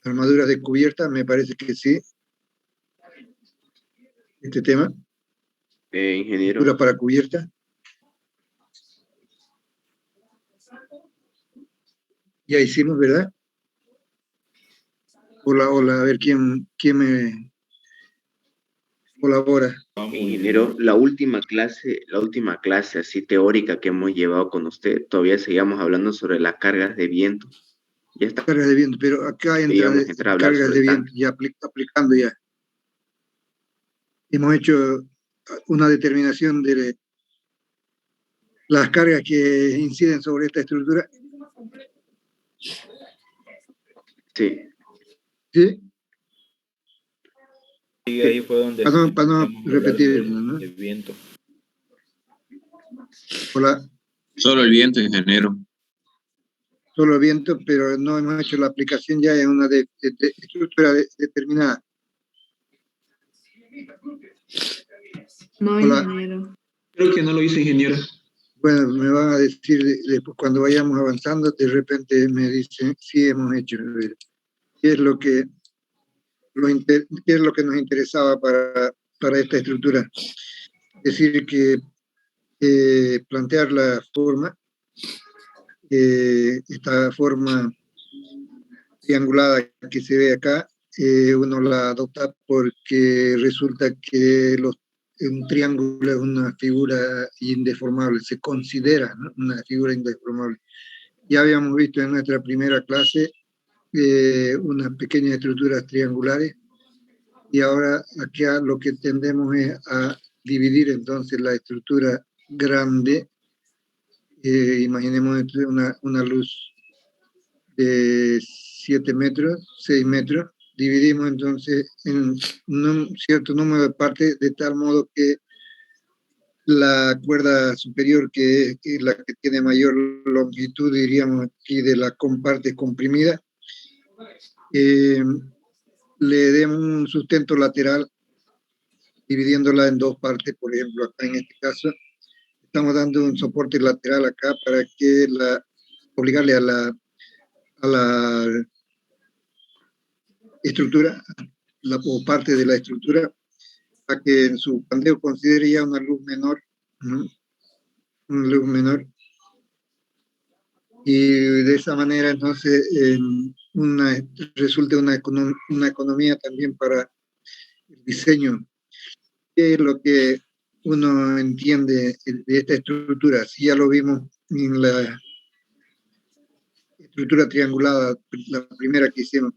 armaduras de cubierta, me parece que sí, este tema. Ingeniero. Estructura para cubierta. Ya hicimos, ¿verdad? Hola, hola, a ver quién me colabora. Ingeniero, la última clase así teórica que hemos llevado con usted, todavía seguíamos hablando sobre las cargas de viento. Ya está. Cargas de viento, pero acá entra cargas de viento, ya aplicando ya. Hemos hecho una determinación de las cargas que inciden sobre esta estructura. Sí. ¿Sí? Sí, ahí fue donde... Para no repetir, ¿no? El viento. Hola. Solo el viento, ingeniero. Solo el viento, pero no hemos hecho la aplicación ya en una estructura determinada. No, hola. Ingeniero. Creo que no lo hice, ingeniero. Bueno, me van a decir después cuando vayamos avanzando, de repente me dicen, sí hemos hecho. ¿Qué es lo que nos interesaba para esta estructura? Es decir, que plantear la forma, esta forma triangulada que se ve acá, uno la adopta porque resulta que un triángulo es una figura indeformable, se considera, ¿no?, una figura indeformable. Ya habíamos visto en nuestra primera clase unas pequeñas estructuras triangulares, y ahora acá lo que tendemos es a dividir entonces la estructura grande. Imaginemos una luz de 7 metros, 6 metros, dividimos entonces en un cierto número de partes, de tal modo que la cuerda superior, que es la que tiene mayor longitud, diríamos aquí, de la parte comprimida, le demos un sustento lateral, dividiéndola en dos partes. Por ejemplo, acá en este caso, estamos dando un soporte lateral acá para que obligarle a la estructura, o parte de la estructura, a que en su pandeo considere ya una luz menor, ¿no?, una luz menor, y de esa manera entonces resulte una economía también para el diseño. ¿Qué es lo que uno entiende de esta estructura? Si ya lo vimos en la estructura triangulada, la primera que hicimos,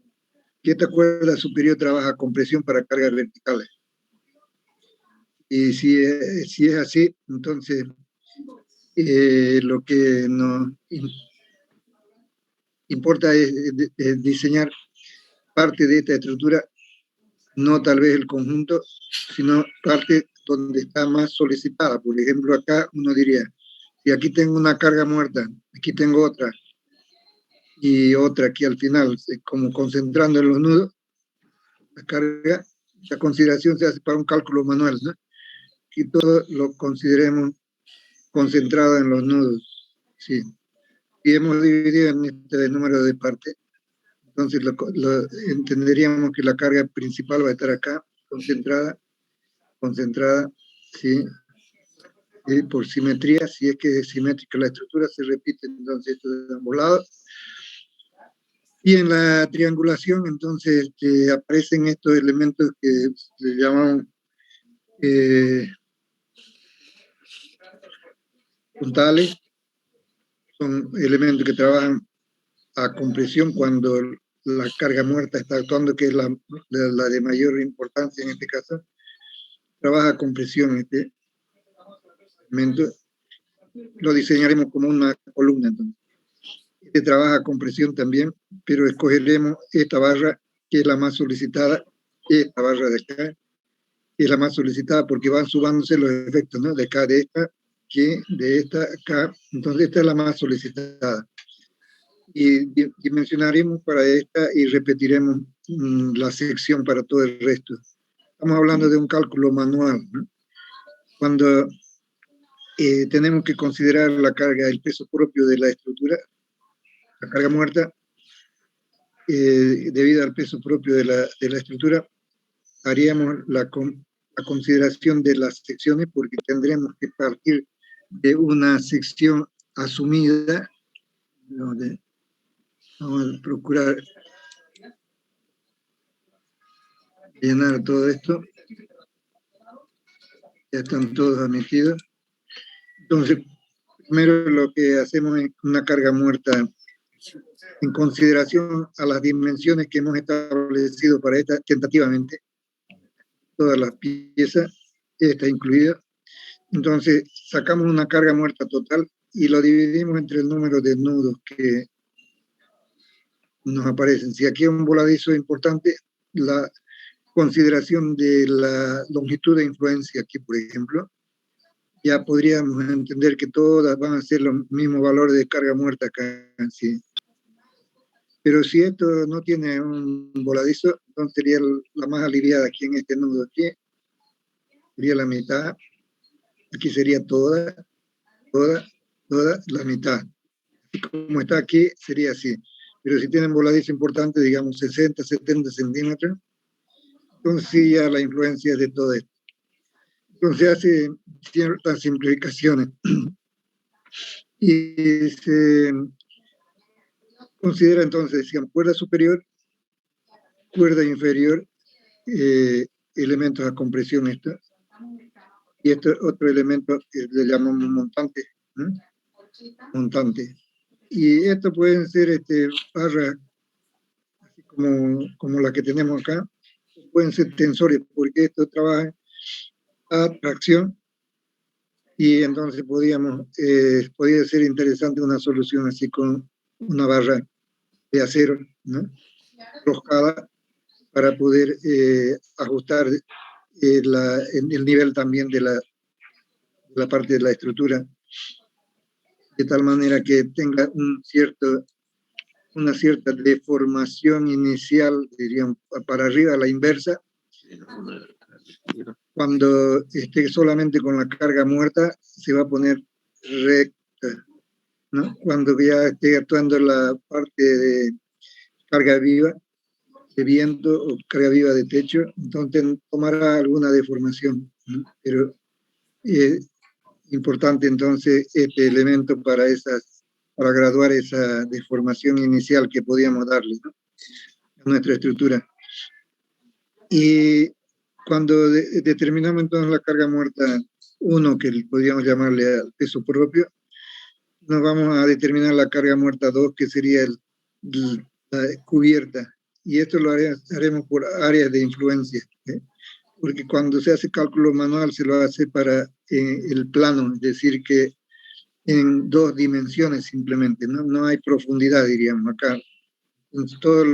que esta cuerda superior trabaja con presión para cargas verticales. Y si es así, entonces lo que nos importa es diseñar parte de esta estructura, no tal vez el conjunto, sino parte donde está más solicitada. Por ejemplo, acá uno diría, si aquí tengo una carga muerta, aquí tengo otra, y otra aquí al final, como concentrando en los nudos, la carga, la consideración se hace para un cálculo manual, ¿no? Y todo lo consideremos concentrado en los nudos, sí. Y hemos dividido en este número de partes, entonces entenderíamos que la carga principal va a estar acá, concentrada, sí. Y por simetría, si es que es simétrica la estructura, se repite entonces esto de ambos lados. Y en la triangulación, entonces, aparecen estos elementos que se llaman puntales. Son elementos que trabajan a compresión cuando la carga muerta está actuando, que es la de mayor importancia en este caso. Trabaja a compresión este elemento. Lo diseñaremos como una columna, entonces. Este trabaja con presión también, pero escogeremos esta barra, que es la más solicitada, esta barra de acá, que es la más solicitada porque van subándose los efectos, ¿no?, de acá, de esta, que de esta, acá. Entonces esta es la más solicitada. Y dimensionaremos para esta y repetiremos la sección para todo el resto. Estamos hablando de un cálculo manual, ¿no? Cuando tenemos que considerar la carga, el peso propio de la estructura, la carga muerta, debido al peso propio de la estructura, haríamos la consideración de las secciones, porque tendremos que partir de una sección asumida, donde vamos a procurar llenar todo esto. Ya están todos admitidos. Entonces, primero lo que hacemos es una carga muerta en consideración a las dimensiones que hemos establecido para esta, tentativamente, todas las piezas, esta incluida. Entonces, sacamos una carga muerta total y lo dividimos entre el número de nudos que nos aparecen. Si aquí hay un voladizo importante, la consideración de la longitud de influencia aquí, por ejemplo, ya podríamos entender que todas van a ser los mismos valores de carga muerta acá. Sí. Pero si esto no tiene un voladizo, entonces sería la más aliviada aquí en este nudo. Aquí sería la mitad, aquí sería toda la mitad. Y como está aquí, sería así. Pero si tienen voladizo importante, digamos 60, 70 centímetros, entonces sí ya la influencia es de todo esto. Entonces hace ciertas simplificaciones. Y se considera entonces, decíamos, cuerda superior, cuerda inferior, elementos a compresión esto. Y esto otro elemento que le llamamos montante. Montante. Y esto pueden ser barras, así como la que tenemos acá, pueden ser tensores, porque esto trabaja a tracción, y entonces podría ser interesante una solución así con una barra de acero, ¿no?, roscada, para poder ajustar el nivel también de la parte de la estructura, de tal manera que tenga una cierta deformación inicial, diríamos, para arriba, a la inversa. Cuando esté solamente con la carga muerta, se va a poner recta, ¿no? Cuando ya esté actuando la parte de carga viva, de viento, o carga viva de techo, entonces tomará alguna deformación, ¿no? Pero es importante entonces este elemento para graduar esa deformación inicial que podíamos darle, ¿no?, a nuestra estructura. Y cuando determinamos entonces la carga muerta 1, que podríamos llamarle al peso propio, nos vamos a determinar la carga muerta 2, que sería la cubierta. Y esto lo haremos por áreas de influencia, ¿eh? Porque cuando se hace cálculo manual se lo hace para el plano, es decir, que en 2 dimensiones simplemente, no hay profundidad, diríamos acá. Entonces, todo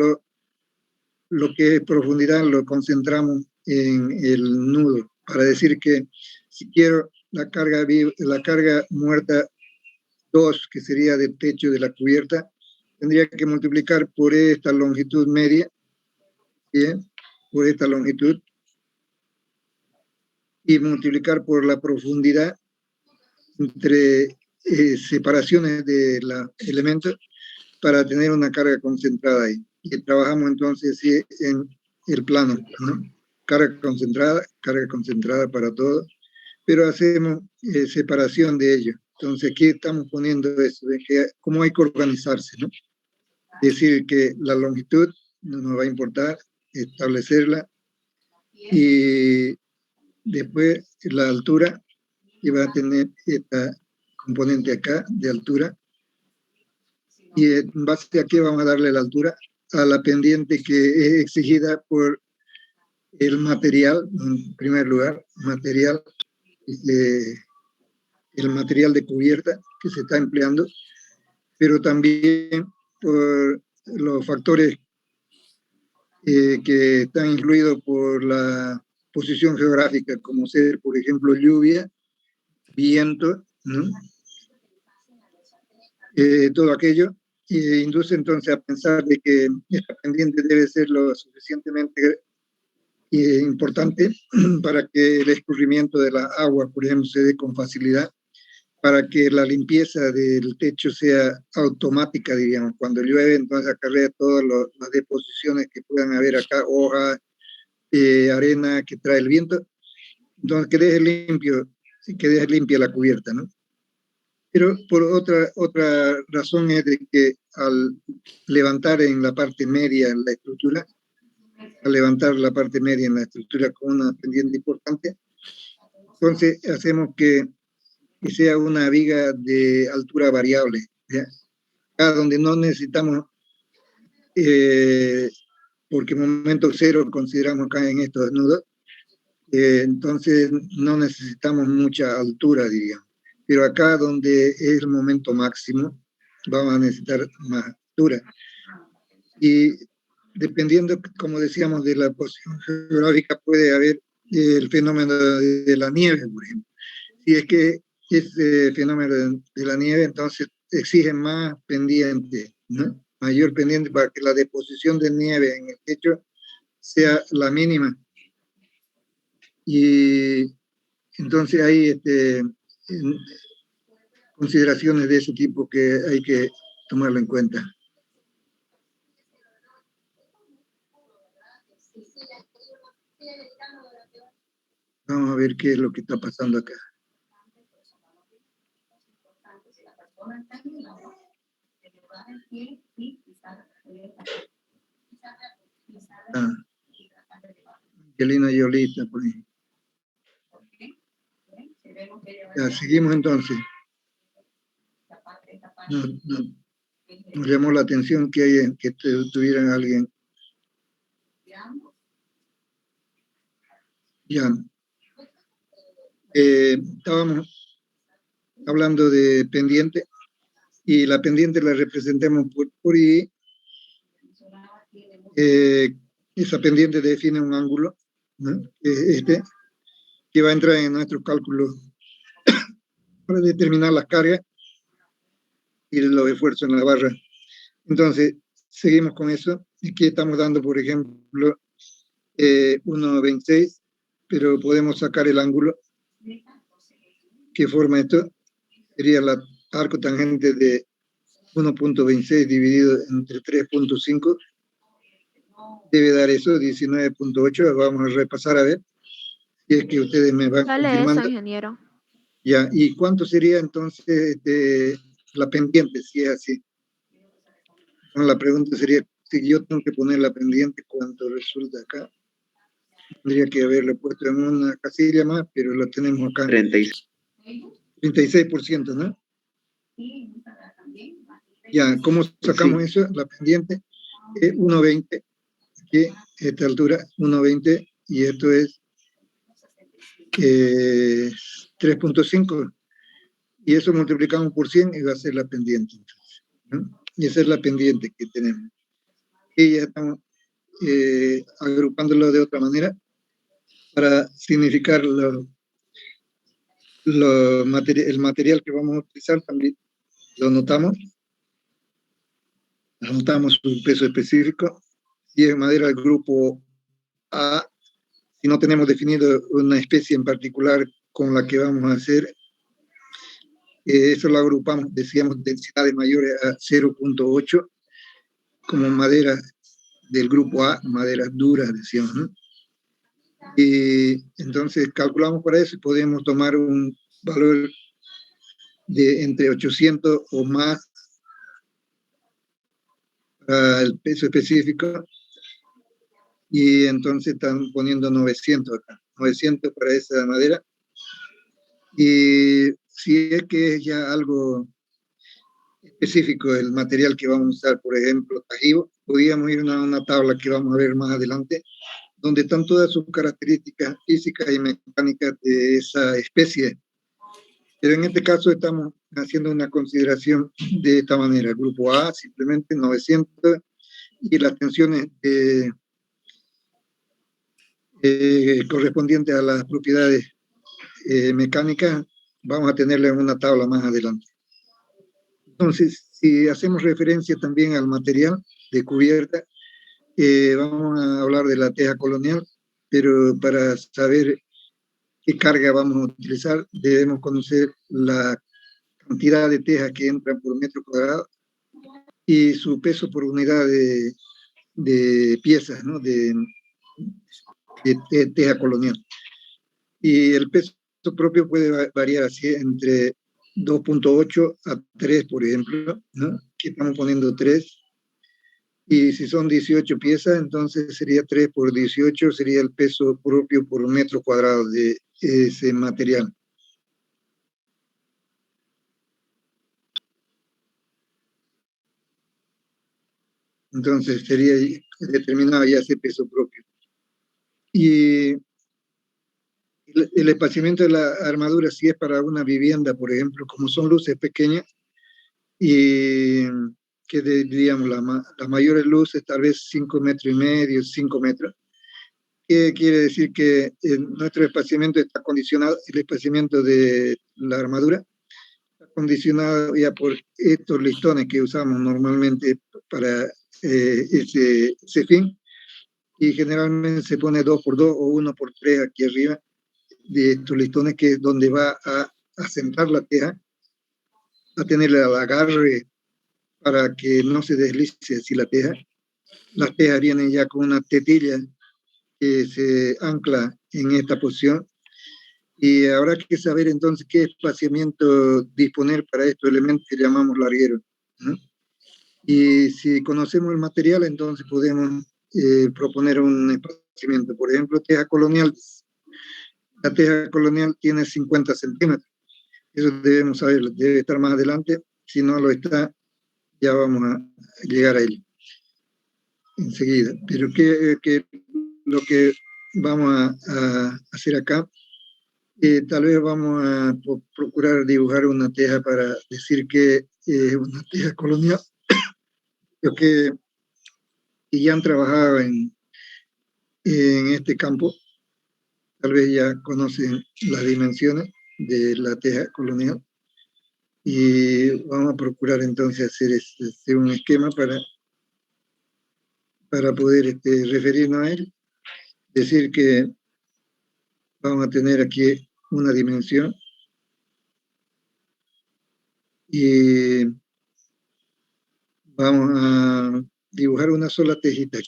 lo que es profundidad lo concentramos en el nudo, para decir que si quiero la carga muerta 2, que sería del techo de la cubierta, tendría que multiplicar por esta longitud media, ¿bien?, por esta longitud, y multiplicar por la profundidad entre separaciones de los elementos, para tener una carga concentrada ahí. Y trabajamos entonces sí, en el plano, ¿no?, carga concentrada para todo, pero hacemos separación de ello. Entonces aquí estamos poniendo eso, de que cómo hay que organizarse, ¿no? Decir que la longitud no nos va a importar, establecerla, y después la altura, que va a tener esta componente acá de altura, y en base a qué vamos a darle la altura, a la pendiente que es exigida por el material, en primer lugar, el material de cubierta que se está empleando, pero también por los factores que están influidos por la posición geográfica, como ser, por ejemplo, lluvia, viento, ¿no?, todo aquello, induce entonces a pensar de que esta pendiente debe ser lo suficientemente importante para que el escurrimiento de la agua, por ejemplo, se dé con facilidad, para que la limpieza del techo sea automática, diríamos. Cuando llueve, entonces acarrea todas las deposiciones que puedan haber acá, hojas, arena que trae el viento. Entonces, que deje limpia la cubierta, ¿no? Pero por otra razón es de que al levantar en la parte media en la estructura, con una pendiente importante, entonces hacemos que sea una viga de altura variable, ¿ya? Acá donde no necesitamos, porque en momento cero consideramos acá en estos desnudos, entonces no necesitamos mucha altura, diríamos. Pero acá donde es el momento máximo, vamos a necesitar más altura. Y dependiendo, como decíamos, de la posición geográfica, puede haber el fenómeno de la nieve, por ejemplo. Si es que ese fenómeno de la nieve, entonces exige más pendiente, ¿no? Mayor pendiente para que la deposición de nieve en el techo sea la mínima. Y entonces hay consideraciones de ese tipo que hay que tomarlo en cuenta. Vamos a ver qué es lo que está pasando acá. Angelina Jolie está por ahí. Ya, seguimos entonces. Nos llamó la atención que tuvieran alguien. Ya. Estábamos hablando de pendiente y la pendiente la representamos por I. Esa pendiente define un ángulo, ¿no? Que va a entrar en nuestros cálculos para determinar las cargas y los esfuerzos en la barra. Entonces, seguimos con eso. Aquí estamos dando, por ejemplo, 1,26, pero podemos sacar el ángulo que forma esto. Sería el arco tangente de 1,26 dividido entre 3,5. Debe dar eso, 19,8. Vamos a repasar a ver si es que ustedes me van confirmando. Eso, ingeniero. Ya, ¿y cuánto sería entonces la pendiente, si es así? Bueno, la pregunta sería, si yo tengo que poner la pendiente, ¿cuánto resulta acá? Tendría que haberle puesto en una casilla más, pero la tenemos acá. 36%, ¿no? Ya, ¿cómo sacamos eso? La pendiente es 1,20, aquí, esta altura, 1,20, y esto es 3,5, y eso multiplicamos por 100 y va a ser la pendiente, entonces, ¿no? Y esa es la pendiente que tenemos. Y ya estamos agrupándolo de otra manera para significar el material que vamos a utilizar. También lo anotamos su peso específico. Si es madera del grupo A, si no tenemos definido una especie en particular con la que vamos a hacer, eso lo agrupamos, decíamos, densidades mayores a 0,8 como madera del grupo A, maderas duras, decíamos, ¿no? Y entonces calculamos para eso y podemos tomar un valor de entre 800 o más para el peso específico, y entonces están poniendo 900 acá, 900 para esa madera. Y si es que es ya algo específico el material que vamos a usar, por ejemplo, tajibo, podríamos ir a una tabla que vamos a ver más adelante, donde están todas sus características físicas y mecánicas de esa especie. Pero en este caso estamos haciendo una consideración de esta manera. El grupo A, simplemente 900, y las tensiones correspondientes a las propiedades mecánicas, vamos a tenerla en una tabla más adelante. Entonces, si hacemos referencia también al material de cubierta, vamos a hablar de la teja colonial, pero para saber qué carga vamos a utilizar, debemos conocer la cantidad de tejas que entran por metro cuadrado y su peso por unidad de piezas, ¿no? de teja colonial. Y el peso propio puede variar así entre 2.8 a 3, por ejemplo, ¿no? Que estamos poniendo 3. Y si son 18 piezas, entonces sería 3 por 18, sería el peso propio por metro cuadrado de ese material. Entonces sería determinado ya ese peso propio. Y el espaciamiento de la armadura, si es para una vivienda, por ejemplo, como son luces pequeñas, y que digamos, las mayores luces, tal vez 5 metros y medio, 5 metros, que quiere decir que nuestro espaciamiento está condicionado, el espaciamiento de la armadura, está condicionado ya por estos listones que usamos normalmente para ese fin, y generalmente se pone 2x2 o 1x3 aquí arriba de estos listones, que es donde va a centrar la teja, a tener el agarre para que no se deslice así la teja. Las tejas vienen ya con una tetilla que se ancla en esta posición, y habrá que saber entonces qué espaciamiento disponer para estos elementos que llamamos largueros, ¿no? Y si conocemos el material, entonces podemos proponer un espaciamiento. Por ejemplo, teja colonial. La teja colonial tiene 50 centímetros. Eso debemos saber, debe estar más adelante. Si no lo está, ya vamos a llegar a él enseguida. Pero lo que vamos a hacer acá, tal vez vamos a procurar dibujar una teja para decir que es una teja colonial. Los que ya han trabajado en este campo, tal vez ya conocen las dimensiones de la teja colonial, y vamos a procurar entonces hacer un esquema para poder referirnos a él, decir que vamos a tener aquí una dimensión y vamos a dibujar una sola tejita.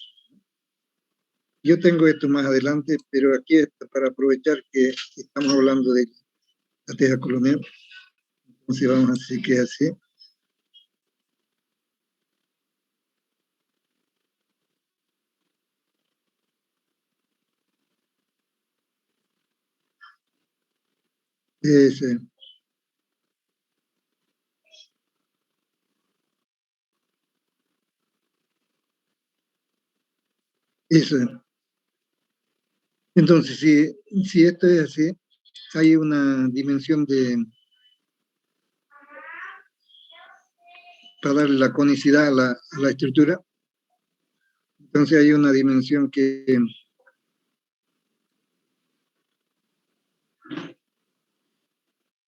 Yo tengo esto más adelante, pero aquí está para aprovechar que estamos hablando de la teja colonial. Entonces vamos a decir que es así. Ese. Eso. Entonces, si esto es así, hay una dimensión para darle la conicidad a la estructura. Entonces hay una dimensión que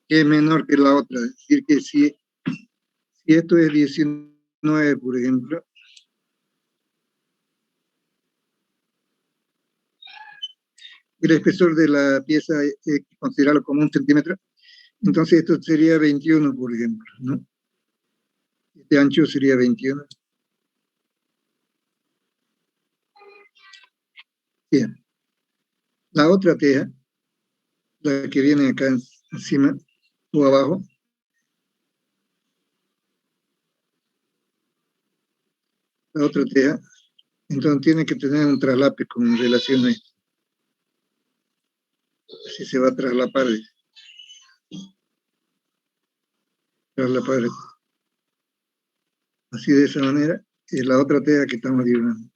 es menor que la otra. Es decir, que si esto es 19, por ejemplo, el espesor de la pieza es considerarlo como 1 centímetro, entonces esto sería 21, por ejemplo, ¿no? Este ancho sería 21. Bien. La otra teja, la que viene acá encima o abajo, la otra teja, entonces tiene que tener un traslape con relación a esto. Así se va a traslapar así, de esa manera, es la otra teja que estamos dibujando.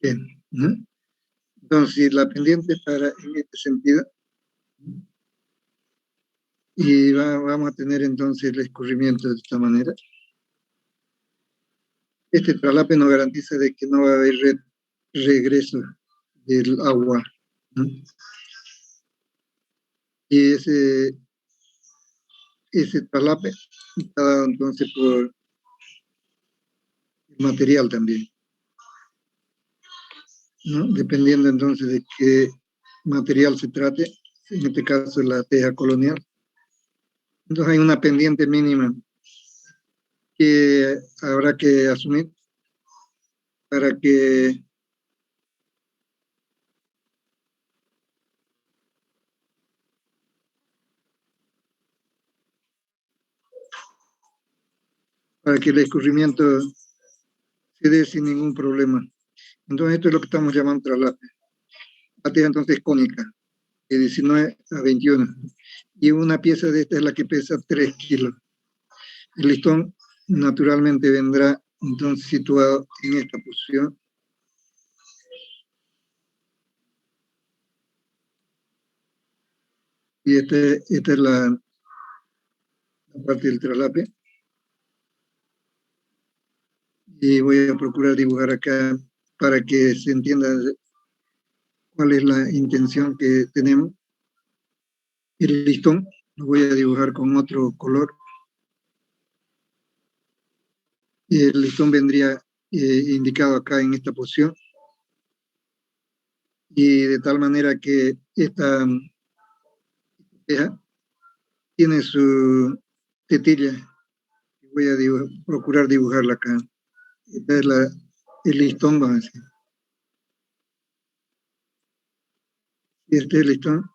Bien, ¿no? Entonces la pendiente estará en este sentido, y vamos a tener entonces el escurrimiento de esta manera. Este traslape nos garantiza de que no va a haber regreso del agua, ¿no? Y ese traslape está dado entonces por el material también, ¿no? Dependiendo entonces de qué material se trate, en este caso la teja colonial. Entonces hay una pendiente mínima que habrá que asumir para que el escurrimiento se dé sin ningún problema. Entonces esto es lo que estamos llamando traslape. La teja entonces es cónica, de 19 a 21. Y una pieza de esta es la que pesa 3 kilos. El listón naturalmente vendrá entonces situado en esta posición. Y esta es la parte del traslape. Y voy a procurar dibujar acá para que se entienda cuál es la intención que tenemos. El listón lo voy a dibujar con otro color. Y el listón vendría indicado acá en esta posición. Y de tal manera que esta teja tiene su tetilla. Voy a procurar dibujarla acá. Esta es el listón, vamos a decir. Y este es el listón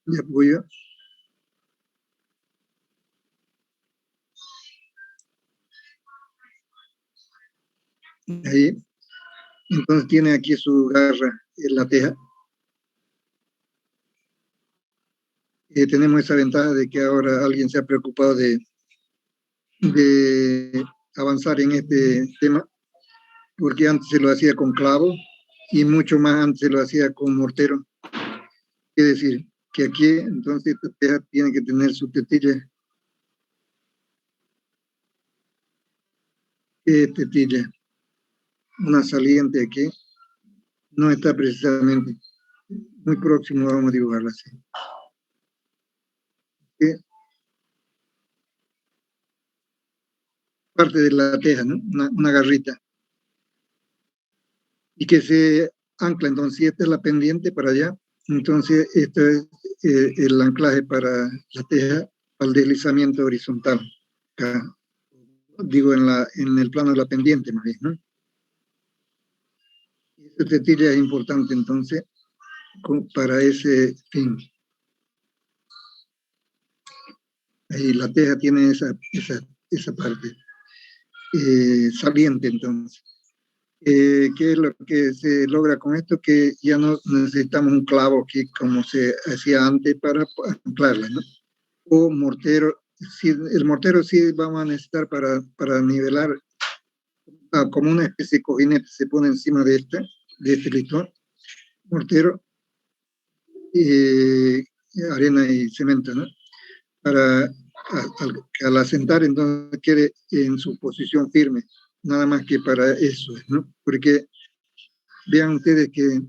de apoyo. Ahí. Entonces tiene aquí su garra en la teja. Tenemos esa ventaja de que ahora alguien se ha preocupado de avanzar en este tema, porque antes se lo hacía con clavo y mucho más antes se lo hacía con mortero. Es decir, que aquí entonces esta teja tiene que tener su tetilla. ¿Qué es tetilla? Una saliente aquí. No está precisamente. Muy próximo vamos a dibujarla así. ¿Qué? Parte de la teja, ¿no? Una garrita. Y que se ancla, entonces, si esta es la pendiente para allá, entonces esto es el anclaje para la teja, para el deslizamiento horizontal. Acá, digo, en el plano de la pendiente, más bien, ¿no? Esta tetilla es importante, entonces, para ese fin. Ahí la teja tiene esa parte saliente, entonces. ¿Qué es lo que se logra con esto? Que ya no necesitamos un clavo aquí como se hacía antes para anclarla, ¿no? O mortero. Sí, el mortero sí vamos a necesitar para nivelar, como una especie de cojinete se pone encima de este listón. Mortero, arena y cemento, ¿no? Para al asentar entonces quede en su posición firme, nada más que para eso, ¿no? Porque vean ustedes que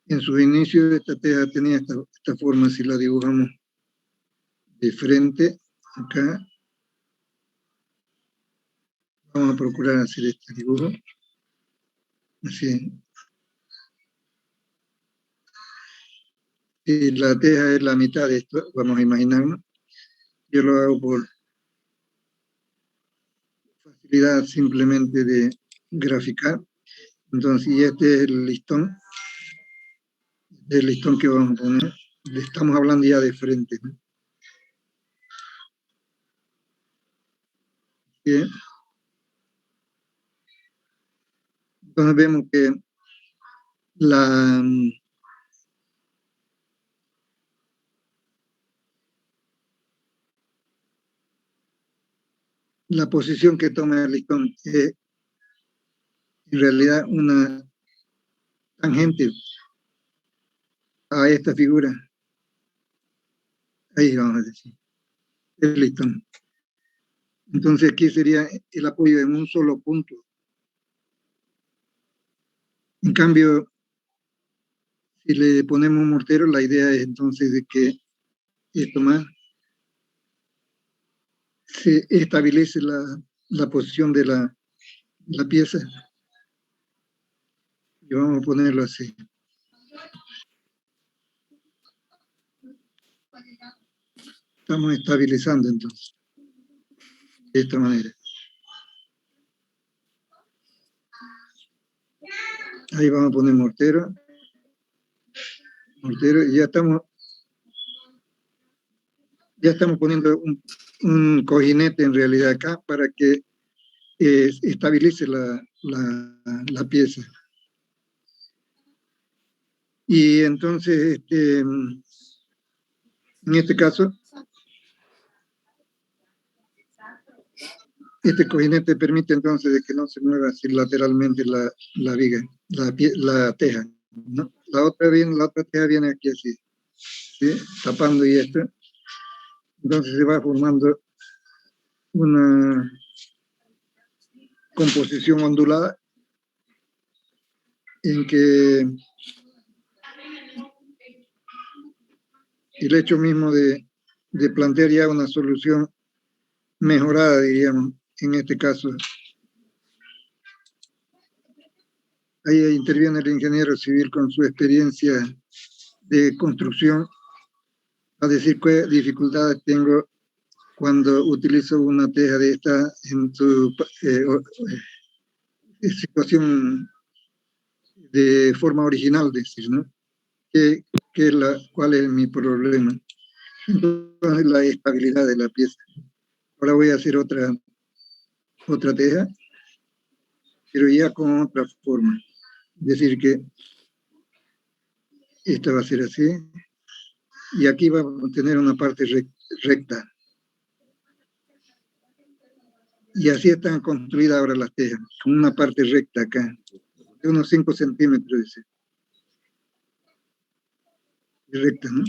en sus inicios esta teja tenía esta forma, si la dibujamos de frente, acá, vamos a procurar hacer este dibujo, así. Y la teja es la mitad de esto, vamos a imaginarnos. Yo lo hago por facilidad simplemente de graficar. Entonces, y este es el listón que vamos a poner. Le estamos hablando ya de frente, ¿no? Bien. Entonces vemos que la posición que toma el listón es en realidad una tangente a esta figura. Ahí vamos a decir, el listón. Entonces aquí sería el apoyo en un solo punto. En cambio, si le ponemos un mortero, la idea es entonces de que esto más se establece la posición de la pieza. Y vamos a ponerlo así. estamos estabilizando entonces, de esta manera. Ahí vamos a poner mortero, y ya estamos poniendo un cojinete en realidad acá para que estabilice la pieza. Y entonces, en este caso, este cojinete permite entonces de que no se mueva así lateralmente la viga, la teja, ¿no? La otra teja viene aquí así, ¿sí? Tapando y esto. Entonces se va formando una composición ondulada en que el hecho mismo de plantear ya una solución mejorada, diríamos, en este caso. Ahí interviene el ingeniero civil con su experiencia de construcción a decir qué dificultades tengo cuando utilizo una teja de esta en su situación de forma original, decir, ¿no? ¿Cuál es mi problema? Entonces, la estabilidad de la pieza. Ahora voy a hacer otra teja, pero ya con otra forma. Es decir, que esta va a ser así, y aquí va a tener una parte recta. Y así están construidas ahora las tejas, con una parte recta acá, de unos 5 centímetros, dice. Recta, ¿no?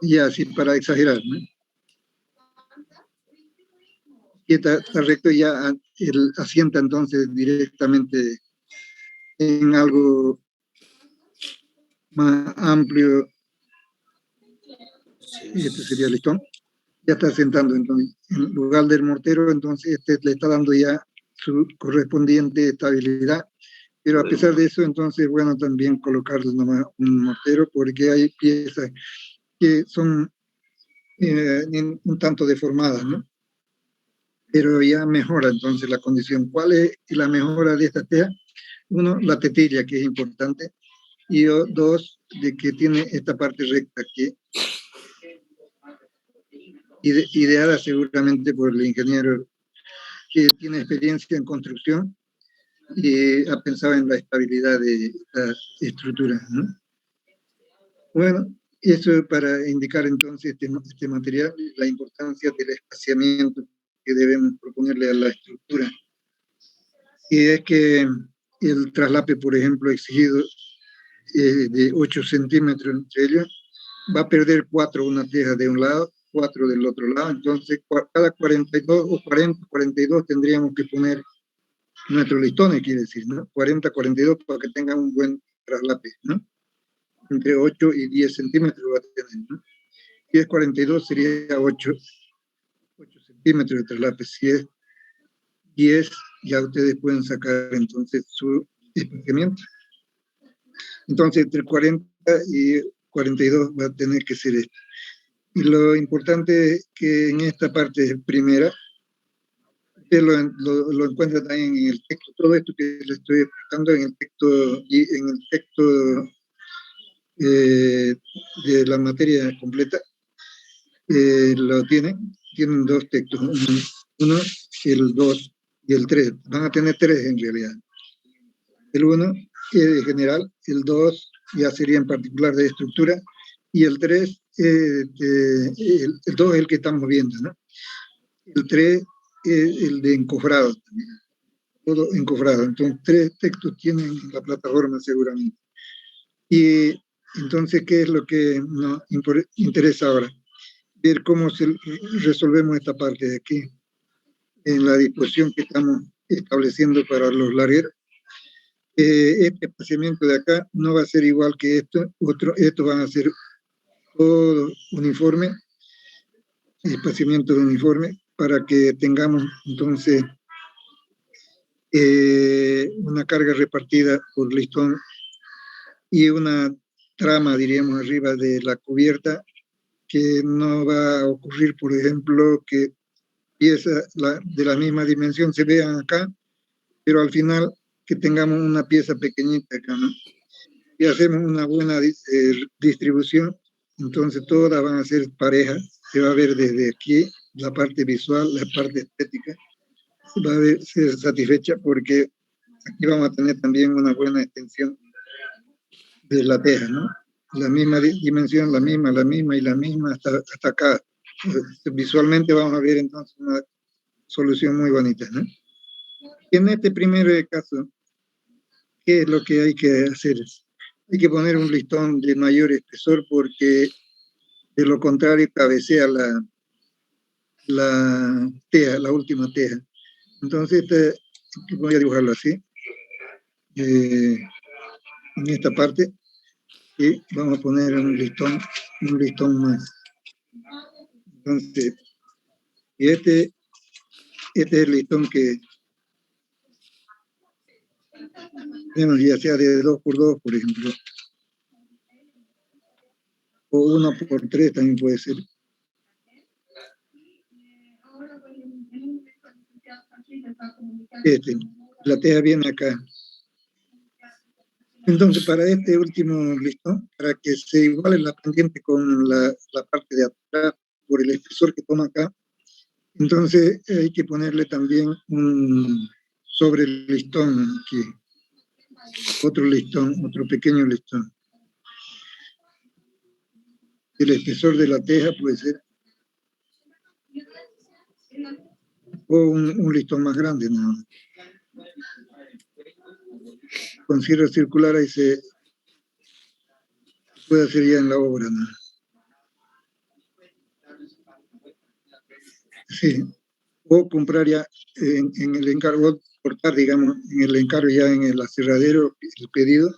Y así para exagerar, ¿no? Y está recto, ya él asienta entonces directamente en algo más amplio. Y este sería el listón. Ya está asentando entonces, en lugar del mortero, entonces le está dando ya su correspondiente estabilidad. Pero a pesar de eso, entonces, bueno, también colocarle nomás un mortero, porque hay piezas que son un tanto deformadas, ¿no? Pero ya mejora entonces la condición. ¿Cuál es la mejora de esta teja? Uno, la tetilla, que es importante, y dos, de que tiene esta parte recta aquí, ideada seguramente por el ingeniero que tiene experiencia en construcción y ha pensado en la estabilidad de esta estructura, ¿no? Bueno, eso para indicar entonces este material, la importancia del espaciamiento que debemos proponerle a la estructura. Y es que el traslape, por ejemplo, exigido de 8 centímetros entre ellos, va a perder 4 una teja de un lado, 4 del otro lado, entonces cada 42 o 40, 42 tendríamos que poner nuestros listones, quiere decir, ¿no? 40, 42 para que tengan un buen traslape, ¿no? Entre 8 y 10 centímetros va a tener, ¿no? Si es 42 sería 8 centímetros de traslape, si es 10 ya ustedes pueden sacar entonces su espaciamiento. Entonces entre 40 y 42 va a tener que ser esto. Y lo importante es que en esta parte primera, usted lo encuentra también en el texto, todo esto que le estoy explicando en el texto de la materia completa, tienen 2 textos, uno, el 2 y el 3, van a tener 3 en realidad. El 1 es general, el 2 ya sería en particular de estructura, y el 3, el 2 es el que estamos viendo, ¿no? El 3 es el de encofrado también, todo encofrado. Entonces, 3 textos tienen la plataforma seguramente. Y entonces, ¿qué es lo que nos interesa ahora? Ver cómo resolvemos esta parte de aquí, en la disposición que estamos estableciendo para los largueros. Este espaciamiento de acá no va a ser igual que estos van a ser todo uniforme, espaciamiento uniforme, para que tengamos entonces una carga repartida por listón y una trama, diríamos, arriba de la cubierta, que no va a ocurrir, por ejemplo, que piezas de la misma dimensión se vean acá, pero al final que tengamos una pieza pequeñita acá, ¿no? Y hacemos una buena distribución, entonces todas van a ser parejas, se va a ver desde aquí la parte visual, la parte estética, va a ser satisfecha porque aquí vamos a tener también una buena extensión de la teja, ¿no? La misma dimensión, la misma y la misma hasta acá. Visualmente vamos a ver entonces una solución muy bonita, ¿no? En este primer caso, ¿qué es lo que hay que hacer? Hay que poner un listón de mayor espesor porque de lo contrario cabecea la teja, la última teja. Entonces, voy a dibujarlo así, en esta parte, y vamos a poner un listón más. Entonces, y este es el listón que tenemos, ya sea de 2x2, por ejemplo, o 1x3 también puede ser. La teja viene acá. Entonces, para este último listón, para que se iguale la pendiente con la parte de atrás por el espesor que toma acá, entonces hay que ponerle también sobre el listón aquí, otro listón, otro pequeño listón. El espesor de la teja puede ser, o un listón más grande, ¿no? Con cierre circular ahí se puede hacer ya en la obra, ¿no? Sí, o comprar ya en el encargo, cortar, digamos, en el encargo ya en el aserradero, el pedido,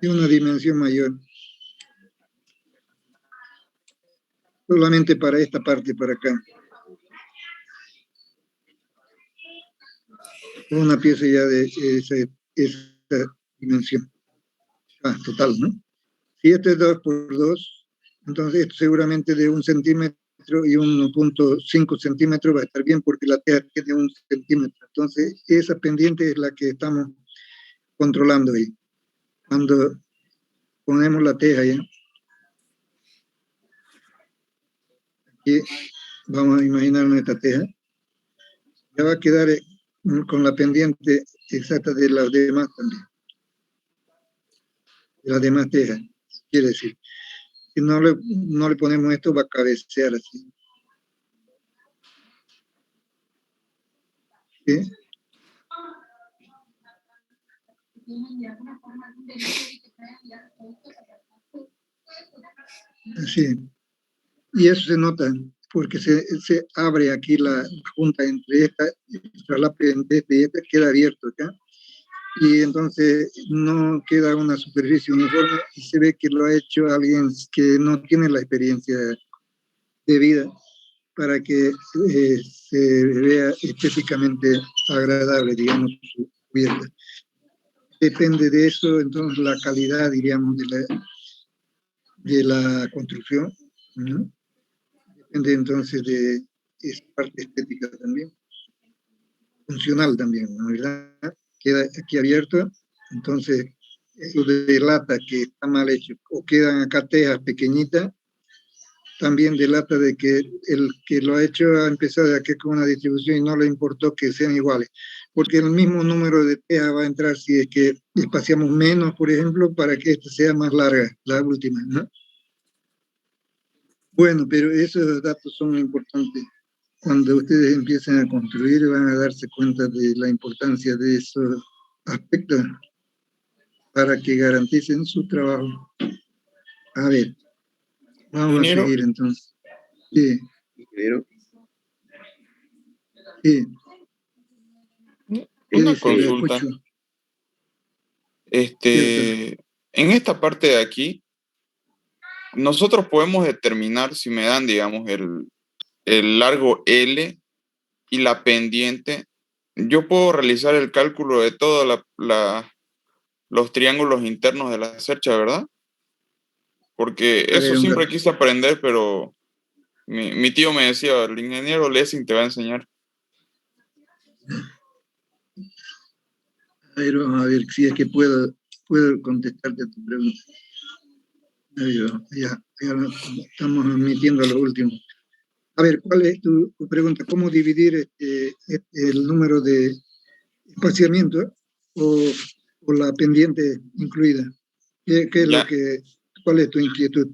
de una dimensión mayor. Solamente para esta parte, para acá. Una pieza ya de esa dimensión. Total, ¿no? Si este es 2x2, entonces esto seguramente de 1 centímetro y 1.5 centímetros va a estar bien porque la teja tiene 1 centímetro. Entonces, esa pendiente es la que estamos controlando ahí. Cuando ponemos la teja ya, aquí vamos a imaginar nuestra teja, ya va a quedar con la pendiente exacta de las demás también. De las demás tejas, quiere decir. Si no le ponemos esto, va a cabecear así. ¿Sí? Así. Y eso se nota, porque se abre aquí la junta entre la pendiente y esta queda abierto acá. Y entonces no queda una superficie uniforme y se ve que lo ha hecho alguien que no tiene la experiencia de vida para que se vea estéticamente agradable, digamos, su cubierta. Depende de eso, entonces, la calidad, diríamos, de la construcción, ¿no? Depende entonces de esa parte estética también, funcional también, ¿no? ¿Verdad? Queda aquí abierto, entonces eso delata que está mal hecho, o quedan acá tejas pequeñitas, también delata de que el que lo ha hecho ha empezado aquí con una distribución y no le importó que sean iguales, porque el mismo número de tejas va a entrar si es que espaciamos menos, por ejemplo, para que esta sea más larga, la última, ¿no? Bueno, pero esos datos son importantes. Cuando ustedes empiecen a construir van a darse cuenta de la importancia de esos aspectos para que garanticen su trabajo. A ver, vamos Ingeniero, a seguir entonces. Sí, Ingeniero, sí. una Sí, le consulta. escucho. En esta parte de aquí, nosotros podemos determinar si me dan, digamos, el largo L y la pendiente. Yo puedo realizar el cálculo de todos los triángulos internos de la cercha, ¿verdad? porque A eso ver, siempre quise aprender, pero mi tío me decía, el ingeniero Lessing te va a enseñar. vamos a ver si es que puedo contestarte a tu pregunta. Ya estamos admitiendo lo último. A ver, ¿cuál es tu pregunta? ¿Cómo dividir el número de espaciamiento o la pendiente incluida? ¿Qué es Ya, cuál es tu inquietud?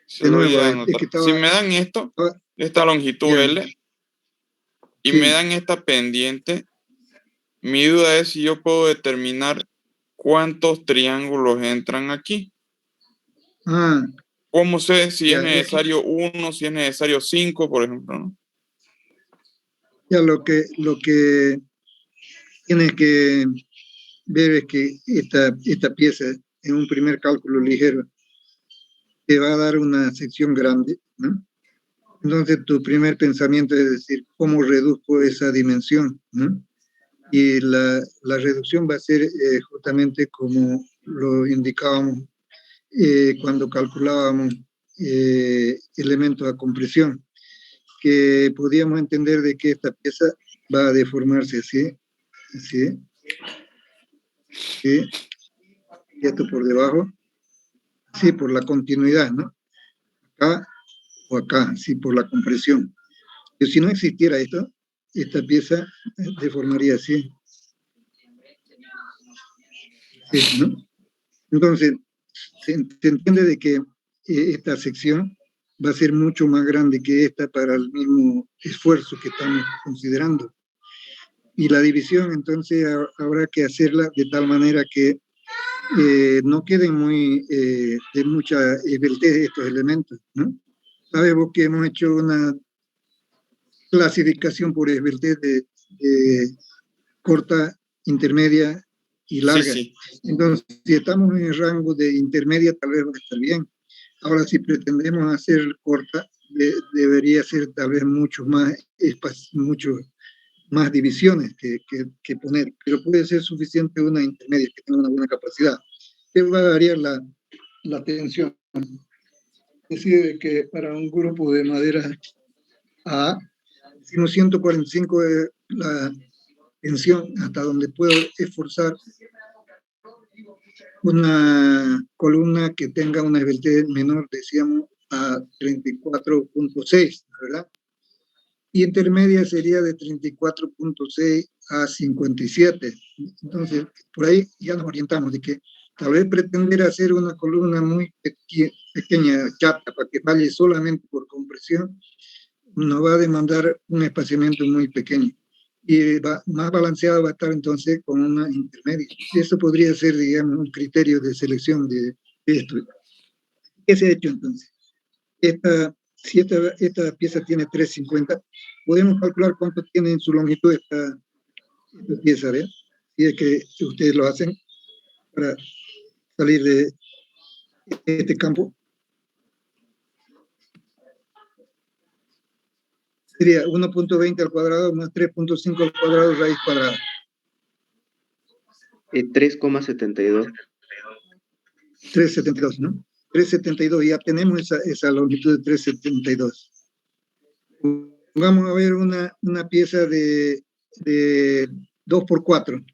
se De lo voy nuevo, a es anotar. que Si me dan esto, esta longitud ya, L, y sí. me dan esta pendiente, mi duda es si yo puedo determinar cuántos triángulos entran aquí. Ah, ¿Cómo sé si es ya, necesario 1, si es necesario 5, por ejemplo, ¿no? ya lo que tienes que ver es que esta pieza, en un primer cálculo ligero, te va a dar una sección grande, ¿no? Entonces, tu primer pensamiento es decir, ¿cómo reduzco esa dimensión? ¿No? Y la reducción va a ser justamente como lo indicábamos cuando calculábamos elementos a compresión, que podíamos entender de que esta pieza va a deformarse así, así, así, y esto por debajo, sí, por la continuidad, ¿no? Acá o acá, sí, por la compresión. Pero si no existiera esto, esta pieza deformaría así, sí, ¿no? Entonces, se entiende de que esta sección va a ser mucho más grande que esta para el mismo esfuerzo que estamos considerando. Y la división, entonces, habrá que hacerla de tal manera que no queden de mucha esbeltez estos elementos, ¿no? Sabes vos que hemos hecho una clasificación por esbeltez de corta, intermedia y Sí, larga. sí. Entonces, si estamos en el rango de intermedia, tal vez va a estar bien. Ahora, si pretendemos hacer corta, debería ser tal vez mucho más divisiones que poner, pero puede ser suficiente una intermedia que tenga una buena capacidad. Que va a variar la tensión. Decide que para un grupo de madera A, decimos 145 es la tensión hasta donde puedo esforzar una columna que tenga una esbeltez menor, decíamos, a 34.6, ¿verdad? Y intermedia sería de 34.6 a 57. Entonces, por ahí ya nos orientamos de que tal vez pretender hacer una columna muy pequeña, chata, para que falle solamente por compresión, nos va a demandar un espaciamiento muy pequeño. Y más balanceado va a estar entonces con una intermedia. Eso podría ser, digamos, un criterio de selección de esto. ¿Qué se ha hecho entonces? Si esta pieza tiene 350, podemos calcular cuánto tiene en su longitud esta pieza, ¿verdad? Si es que ustedes lo hacen para salir de este campo. Sería 1.20 al cuadrado más 3.5 al cuadrado raíz cuadrada. 3,72. 372, ¿no? 372, ya tenemos esa longitud de 372. Vamos a ver una pieza de 2x4.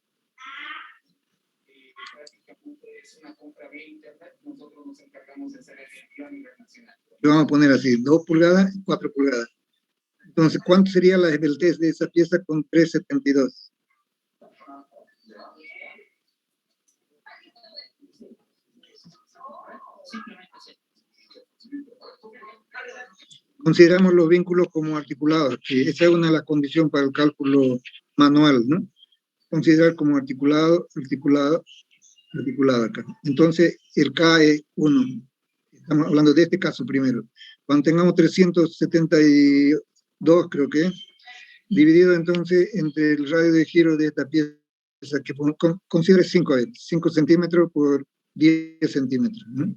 Lo vamos a poner así, 2 pulgadas, 4 pulgadas. Entonces, ¿cuánto sería la esbeltez de esa pieza con 372? Consideramos los vínculos como articulados, que esa es una de las condiciones para el cálculo manual, ¿no? Considerar como articulado acá. Entonces, el K es 1. Estamos hablando de este caso primero. Cuando tengamos 372, creo que, dividido entonces entre el radio de giro de esta pieza, que considere 5 centímetros por 10 centímetros, ¿no?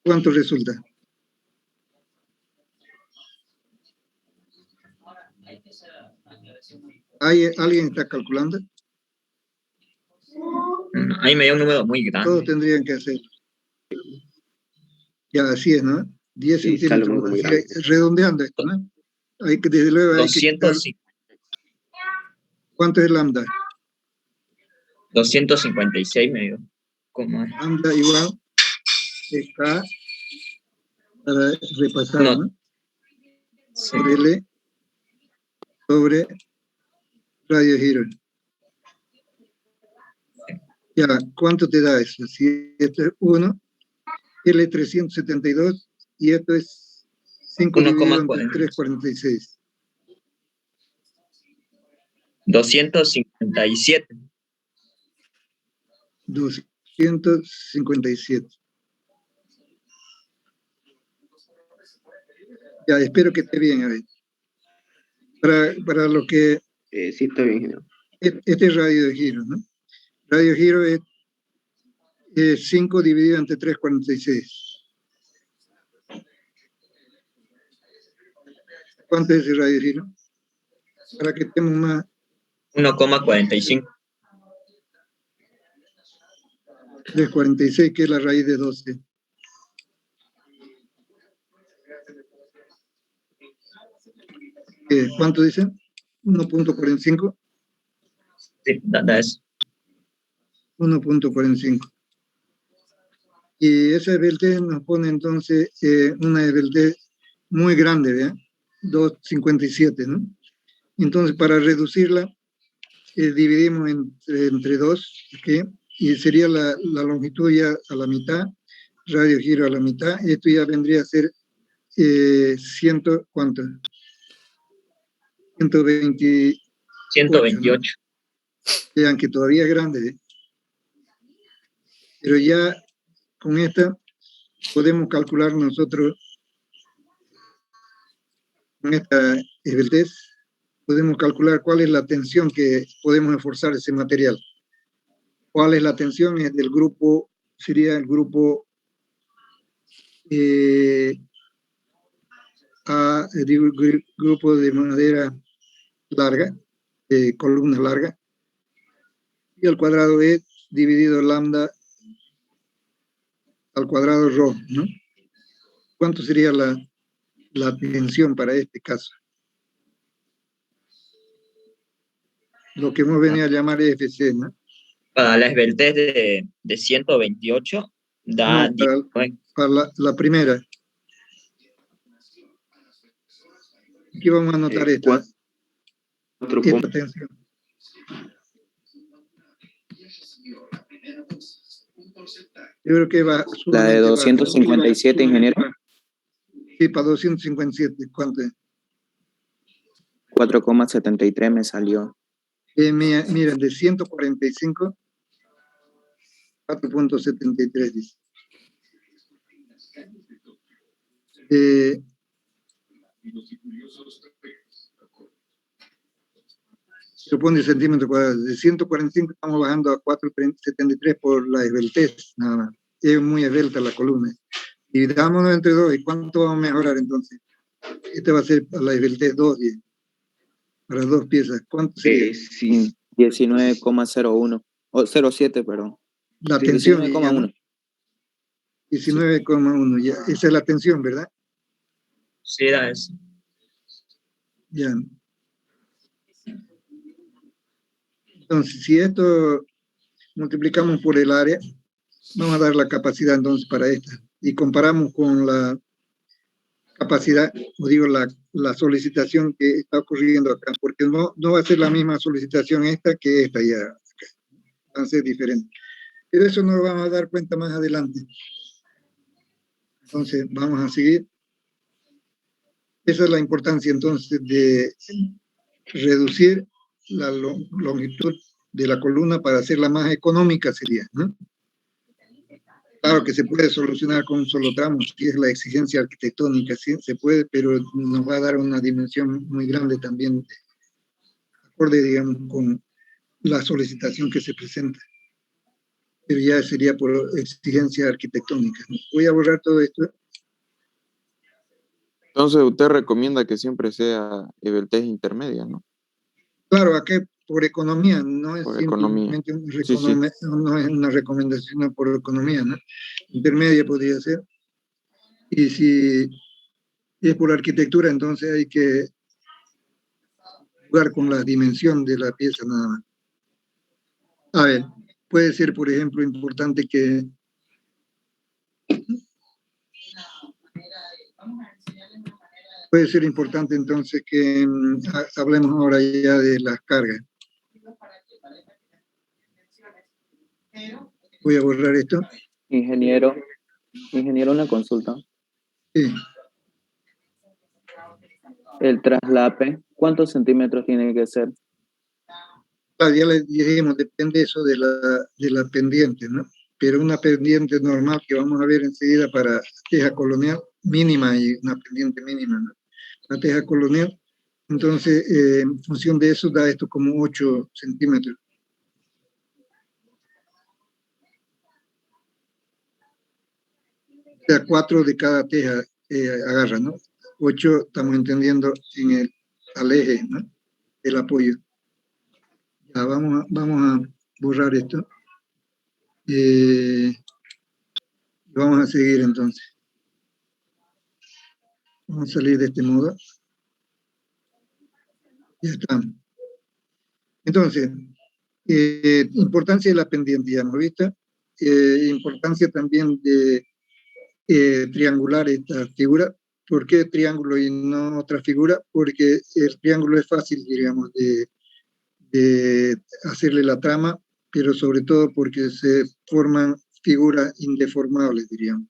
¿Cuánto resulta? ¿Alguien está calculando? Ahí me dio un número muy Todos grande. tendrían que hacer. Ya, así es, ¿no? 10 Sí, sale centímetros, muy así, grande. redondeando esto, ¿no? Hay que, desde luego, hay que quitar. ¿Cuánto es lambda? 256 me dio. ¿Cómo es? Lambda igual K para repasar, No. ¿no? Sí. Por L sobre radio giro. Ya, ¿cuánto te da eso? Si esto es 1, L 372 y esto es 5 dividido entre 3, 46. 257. 257. Ya, espero que esté bien, a ver. Para lo que... Sí, está bien, ingeniero. Este es radio de giro, ¿no? Radio giro es 5 dividido entre 3, 46. ¿Cuánto es el radio de giro? Para que estemos más... 1,45. 346, que es la raíz de 12. ¿Cuánto dicen? 1.45. Sí, da eso. 1.45. Y esa EBLT nos pone entonces una EBLT muy grande, ¿verdad? 2.57, ¿no? Entonces, para reducirla, dividimos entre 2, ¿okay? Y sería la longitud ya a la mitad, radio giro a la mitad, y esto ya vendría a ser 100, ¿cuánto? 120. 128. Vean que todavía es grande, ¿eh? Pero ya con esta podemos calcular nosotros, con esta esbeltez, podemos calcular cuál es la tensión que podemos esforzar ese material. ¿Cuál es la tensión? Es del grupo, sería el grupo A, grupo de madera larga, de columna larga, y al cuadrado es dividido lambda al cuadrado rho, ¿no? ¿Cuánto sería la tensión para este caso? Lo que hemos venido a llamar FC, ¿no? Para la esbeltez de 128 da No, para la primera. Aquí vamos a anotar esta tensión. Yo creo que va... La de 257, ingeniero. Sí, para 257. ¿Cuánto es? 4,73 me salió. Miren, de 145, 4.73 dice. Se pone centímetros cuadrados. De 145 estamos bajando a 4.73 por la esbeltez, nada más. Es muy esbelta la columna. Dividámonos entre 2, ¿y cuánto vamos a mejorar entonces? Este va a ser para la esbeltez 2, para 2 piezas. ¿Cuánto sería? Sí. 19,01 o 07, perdón. La tensión. 19,1. 19,1, ya. Esa es la tensión, ¿verdad? Sí, da eso. Ya. Entonces, si esto multiplicamos por el área, vamos a dar la capacidad entonces para esta. Y comparamos con la capacidad, o digo, la solicitación que está ocurriendo acá, porque no va a ser la misma solicitación esta que esta ya. Van a ser diferentes. Pero eso nos vamos a dar cuenta más adelante. Entonces, vamos a seguir. Esa es la importancia entonces de reducir la longitud de la columna para hacerla más económica sería, ¿no? Claro que se puede solucionar con un solo tramo, que es la exigencia arquitectónica, sí, se puede, pero nos va a dar una dimensión muy grande también, acorde, digamos, con la solicitación que se presenta. Pero ya sería por exigencia arquitectónica, ¿no? Voy a borrar todo esto. Entonces usted recomienda que siempre sea esbeltez intermedia, ¿no? Claro, aquí por economía, no es Por economía. simplemente Sí, sí. no es una recomendación por economía, ¿no? Intermedia podría ser. Y si es por arquitectura, entonces hay que jugar con la dimensión de la pieza nada más. A ver, puede ser, por ejemplo, importante que puede ser importante entonces que hablemos ahora ya de las cargas. Voy a borrar esto. Ingeniero, una consulta. Sí. El traslape, ¿cuántos centímetros tiene que ser? Ya le dijimos, depende eso de la pendiente, ¿no? Pero una pendiente normal que vamos a ver enseguida para teja colonial mínima y una pendiente mínima, ¿no? La teja colonial, entonces en función de eso da esto como 8 centímetros. O sea, 4 de cada teja agarra, ¿no? 8 estamos entendiendo al eje, ¿no? El apoyo. Ya, vamos a borrar esto. Vamos a seguir entonces. Vamos a salir de este modo. Ya está. Entonces, importancia de la pendiente, ya hemos visto. Importancia también de triangular esta figura. ¿Por qué triángulo y no otra figura? Porque el triángulo es fácil, diríamos, de hacerle la trama, pero sobre todo porque se forman figuras indeformables, diríamos.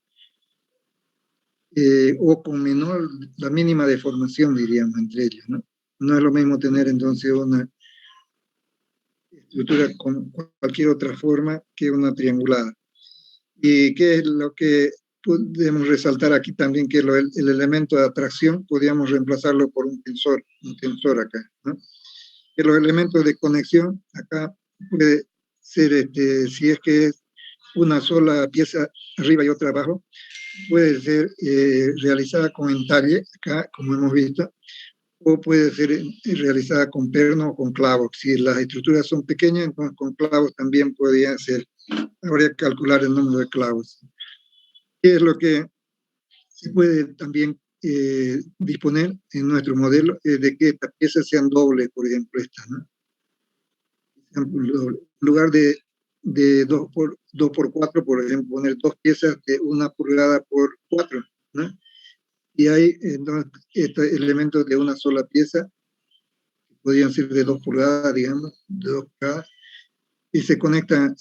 O con la mínima deformación, diríamos, entre ellas, ¿no? No es lo mismo tener entonces una estructura con cualquier otra forma que una triangulada. ¿Y qué es lo que podemos resaltar aquí también? Que el elemento de atracción podríamos reemplazarlo por un tensor acá, ¿no? Que los elementos de conexión acá puede ser, si es que es una sola pieza arriba y otra abajo, puede ser realizada con entalle, acá, como hemos visto, o puede ser realizada con perno o con clavos. Si las estructuras son pequeñas, entonces con clavos también podría ser. Habría que calcular el número de clavos. ¿Qué es lo que se puede también disponer en nuestro modelo? De que estas piezas sean dobles, por ejemplo, estas, ¿no? En lugar de 2 por 4, por ejemplo, poner 2 piezas de 1 pulgada por 4, ¿no? Y hay entonces estos elementos de una sola pieza, podrían ser de 2 pulgadas, digamos, de 2 pulgadas, y se conectan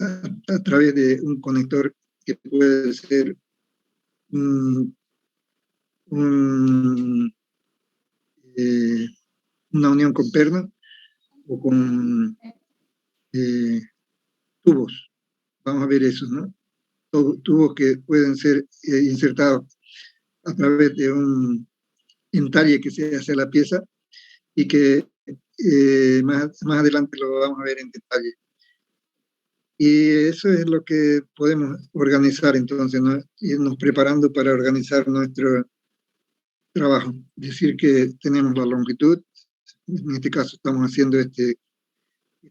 a través de un conector que puede ser una unión con perno o con tubos. Vamos a ver eso, ¿no? Tubos que pueden ser insertados a través de un entalle que se hace a la pieza y que más adelante lo vamos a ver en detalle. Y eso es lo que podemos organizar entonces, ¿no? Irnos preparando para organizar nuestro trabajo. Decir que tenemos la longitud, en este caso estamos haciendo esta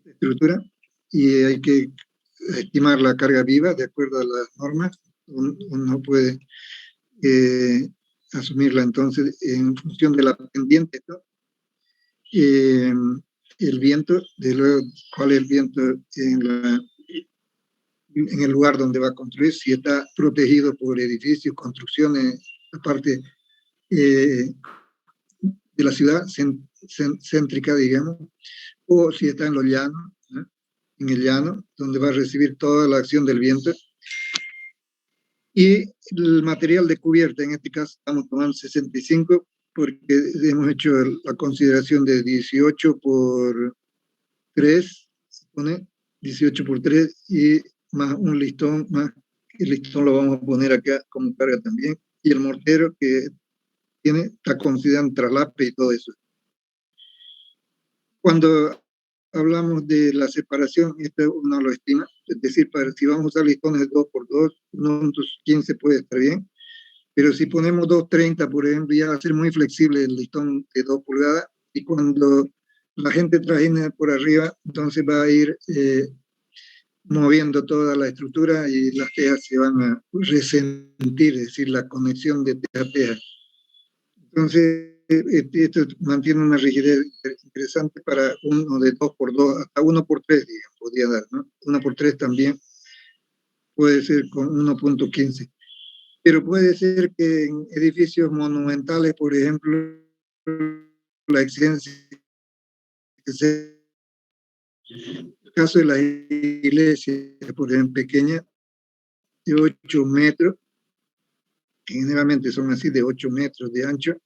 estructura, y hay que estimar la carga viva de acuerdo a las normas. Uno puede asumirla entonces en función de la pendiente, ¿no? El viento, de luego, cuál es el viento en el lugar donde va a construir, si está protegido por edificios, construcciones, aparte de la ciudad céntrica, digamos, o si está en los llanos, ¿no? En el llano, donde va a recibir toda la acción del viento. Y el material de cubierta, en este caso estamos tomando 65, porque hemos hecho la consideración de 18 por 3, se pone 18 por 3, y más un listón, más el listón lo vamos a poner acá como carga también, y el mortero que está considerando traslape y todo eso. Cuando hablamos de la separación, esto uno lo estima, es decir, si vamos a usar listones de 2x2, unos 15 puede estar bien, pero si ponemos 2.30, por ejemplo, ya va a ser muy flexible el listón de 2 pulgadas, y cuando la gente trajina por arriba, entonces va a ir moviendo toda la estructura y las tejas se van a resentir, es decir, la conexión de teja a teja. Entonces, esto mantiene una rigidez interesante para uno de 2x2, hasta 1x3, digamos, podría dar, ¿no? 1x3 también puede ser con 1.15. Pero puede ser que en edificios monumentales, por ejemplo, la exigencia que sea, el caso de las iglesias, por ejemplo, pequeñas, de 8 metros, que generalmente son así de 8 metros de ancho,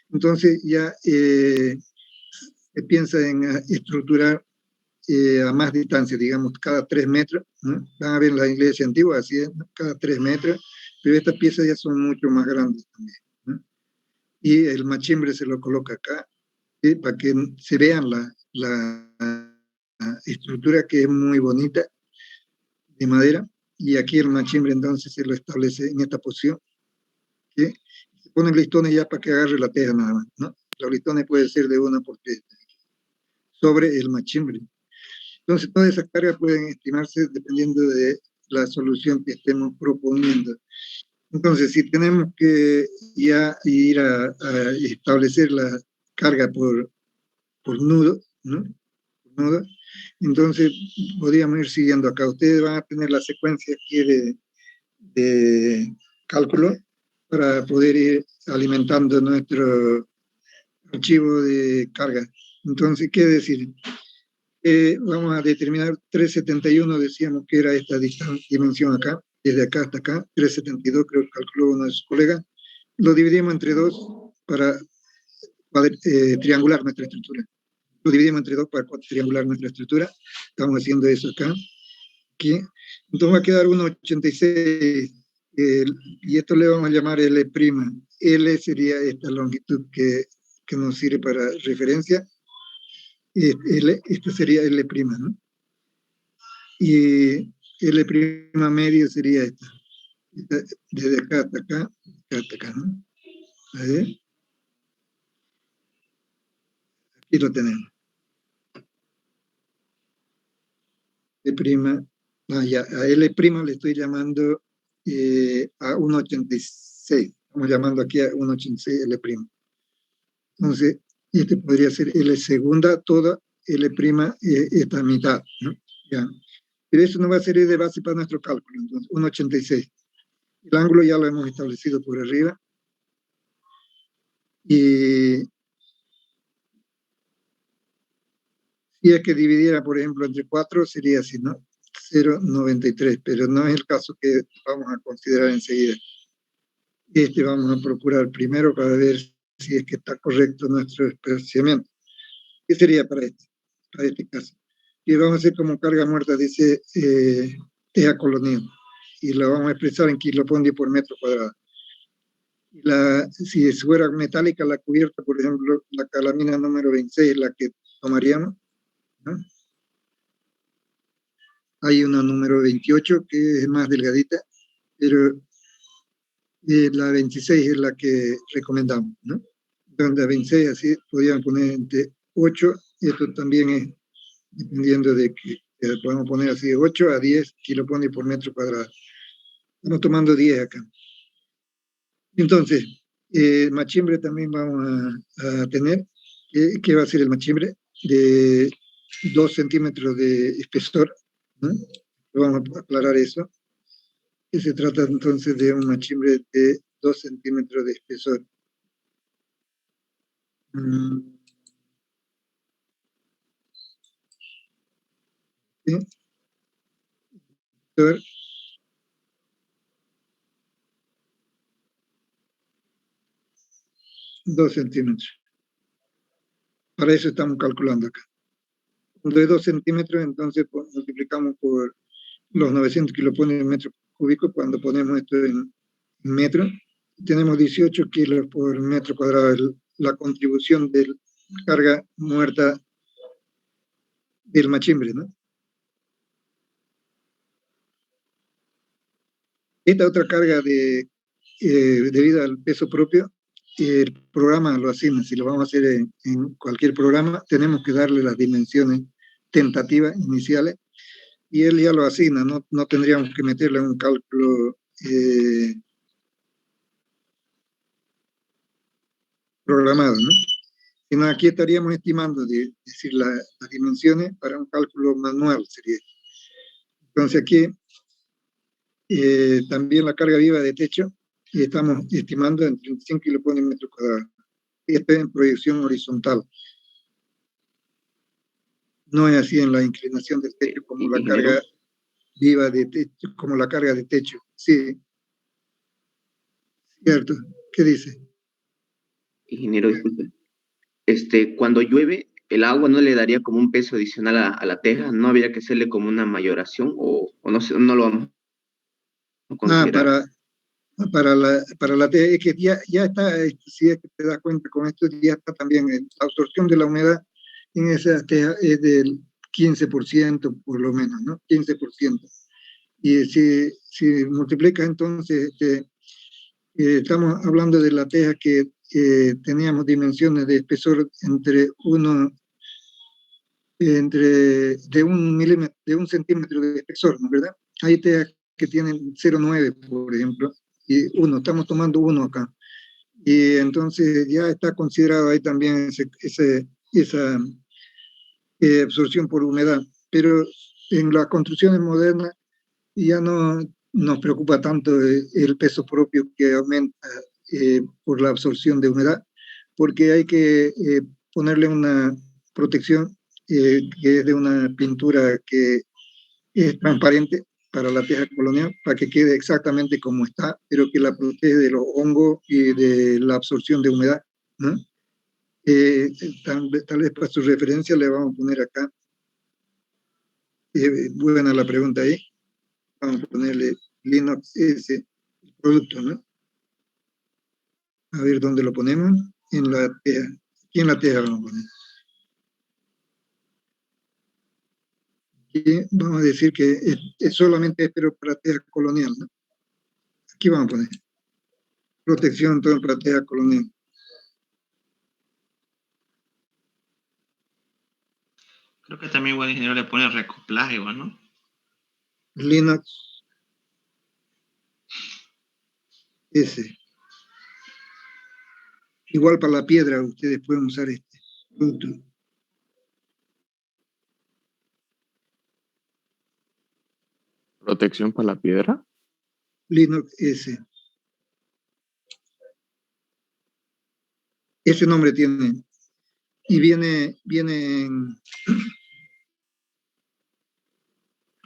entonces ya se piensa en estructurar a más distancia, digamos, cada 3 metros, ¿no? Van a ver las iglesias antiguas, así es, ¿no? Cada 3 metros, pero estas piezas ya son mucho más grandes también, ¿no? Y el machimbre se lo coloca acá, ¿sí? Para que se vean la estructura, que es muy bonita, de madera, y aquí el machimbre entonces se lo establece en esta posición, ¿sí? Se ponen listones ya para que agarre la teja nada más, ¿no? Los listones pueden ser de 1x3 sobre el machimbre. Entonces, todas esas cargas pueden estimarse dependiendo de la solución que estemos proponiendo. Entonces, si tenemos que ya ir a establecer la carga por nudo, ¿no? Por nudo, entonces podríamos ir siguiendo acá. Ustedes van a tener la secuencia aquí de cálculo para poder ir alimentando nuestro archivo de carga. Entonces, ¿qué decir? Vamos a determinar 371, decíamos que era esta dimensión acá, desde acá hasta acá, 372 creo que calculó uno de sus colegas. Lo dividimos entre 2 para triangular nuestra estructura. Lo dividimos entre 2 para triangular nuestra estructura. Estamos haciendo eso acá. Aquí. Entonces va a quedar 1,86. Y esto le vamos a llamar L'. L sería esta longitud que nos sirve para referencia. Esto sería L', ¿no? Y L' medio sería esta. Desde acá hasta acá, ¿no? A ver. Aquí lo tenemos. Ya, a L' le estoy llamando a 1,86. Estamos llamando aquí a 1,86 L'. Entonces, este podría ser L segunda, toda L', esta mitad, ¿no? Ya. Pero eso no va a ser de base para nuestro cálculo, entonces, 1,86. El ángulo ya lo hemos establecido por arriba. Y si es que dividiera, por ejemplo, entre 4, sería así, ¿no? 0,93, pero no es el caso que vamos a considerar enseguida. Vamos a procurar primero para ver si es que está correcto nuestro espaciamiento. ¿Qué sería para este caso? Y vamos a hacer como carga muerta, dice teja colonial, y lo vamos a expresar en kilopondio por metro cuadrado. Si fuera metálica la cubierta, por ejemplo, la calamina número 26 es la que tomaríamos, ¿no? Hay una número 28 que es más delgadita, pero la 26 es la que recomendamos, ¿no? Entonces la 26 así podrían poner entre 8, y esto también es dependiendo de que podemos poner así de 8 a 10 kiloponios por metro cuadrado. Estamos tomando 10 acá. Entonces, machimbre también vamos a tener. ¿Qué va a ser el machimbre? De 2 centímetros de espesor, ¿no? Vamos a aclarar eso. Que se trata entonces de un machimbre de 2 centímetros de espesor. ¿Sí? 2 centímetros. Para eso estamos calculando acá. De 2 centímetros, entonces multiplicamos por los 900 kiloponios en metro cúbico cuando ponemos esto en metro. Tenemos 18 kilos por metro cuadrado, la contribución de carga muerta del machimbre, ¿no? Esta otra carga debido al peso propio el programa lo asigna. Si lo vamos a hacer en cualquier programa, tenemos que darle las dimensiones tentativas iniciales y él ya lo asigna, no tendríamos que meterle un cálculo programado, ¿no? Sino aquí estaríamos estimando decir las dimensiones para un cálculo manual sería. Entonces aquí también la carga viva de techo y estamos estimando en 35 kilopascales por metro cuadrado. Esto es en proyección horizontal. No es así en la inclinación del techo como la carga viva de techo, como la carga de techo. Sí. Cierto. ¿Qué dice? Ingeniero, disculpe. Cuando llueve, el agua no le daría como un peso adicional a la teja, no habría que hacerle como una mayoración o no, no lo vamos a considerar. Para la teja, es que ya está, si es que te das cuenta con esto, ya está también la absorción de la humedad en esa teja es del 15% por lo menos, ¿no? 15%. Y si multiplicas entonces, estamos hablando de la teja que teníamos dimensiones de espesor de 1 centímetro de espesor, ¿no es verdad? Hay tejas que tienen 0,9, por ejemplo, y estamos tomando 1 acá. Y entonces ya está considerado ahí también esa absorción por humedad. Pero en las construcciones modernas ya no nos preocupa tanto el peso propio que aumenta por la absorción de humedad, porque hay que ponerle una protección que es de una pintura que es transparente para la teja colonial, para que quede exactamente como está, pero que la protege de los hongos y de la absorción de humedad, ¿no? Tal vez para su referencia le vamos a poner acá, buena la pregunta ahí, vamos a ponerle Linox S, el producto, ¿no? A ver dónde lo ponemos, en la teja, aquí en la teja vamos a poner. Aquí vamos a decir que es solamente pero para teja colonial, ¿no? Aquí vamos a poner protección todo para teja colonial. Creo que también igual el ingeniero le pone recoplaje igual, ¿no? Linox S. Igual para la piedra ustedes pueden usar este producto. ¿Protección para la piedra? Linox S. Ese nombre tiene. Y viene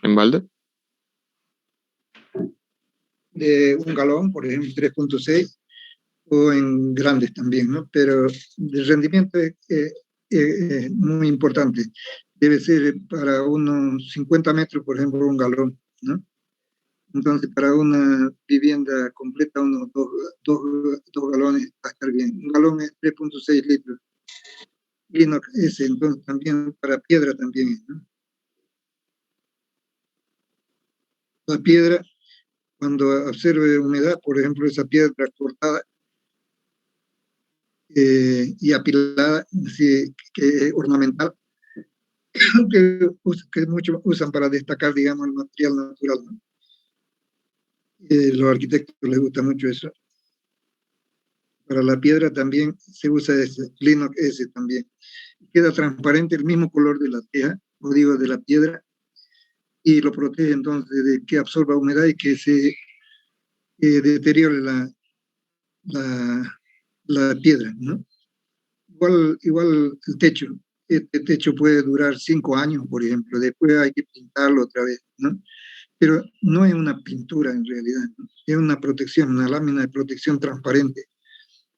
¿En balde? de 1 galón, por ejemplo, 3.6, o en grandes también, ¿no? Pero el rendimiento es muy importante. Debe ser para unos 50 metros, por ejemplo, 1 galón, ¿no? Entonces, para una vivienda completa, unos 2 galones va a estar bien. 1 galón es 3.6 litros. Linox S, entonces también para piedra también, ¿no? La piedra, cuando absorbe humedad, por ejemplo, esa piedra cortada y apilada, así, que ornamental, que muchos usan para destacar, digamos, el material natural, ¿no? Los arquitectos les gusta mucho eso. Para la piedra también se usa ese, Linox S también. Queda transparente el mismo color de la teja, o digo, de la piedra, y lo protege entonces de que absorba humedad y que se deteriore la piedra, ¿no? Igual el techo. Este techo puede durar 5 años, por ejemplo, después hay que pintarlo otra vez, ¿no? Pero no es una pintura en realidad, ¿no? Es una protección, una lámina de protección transparente.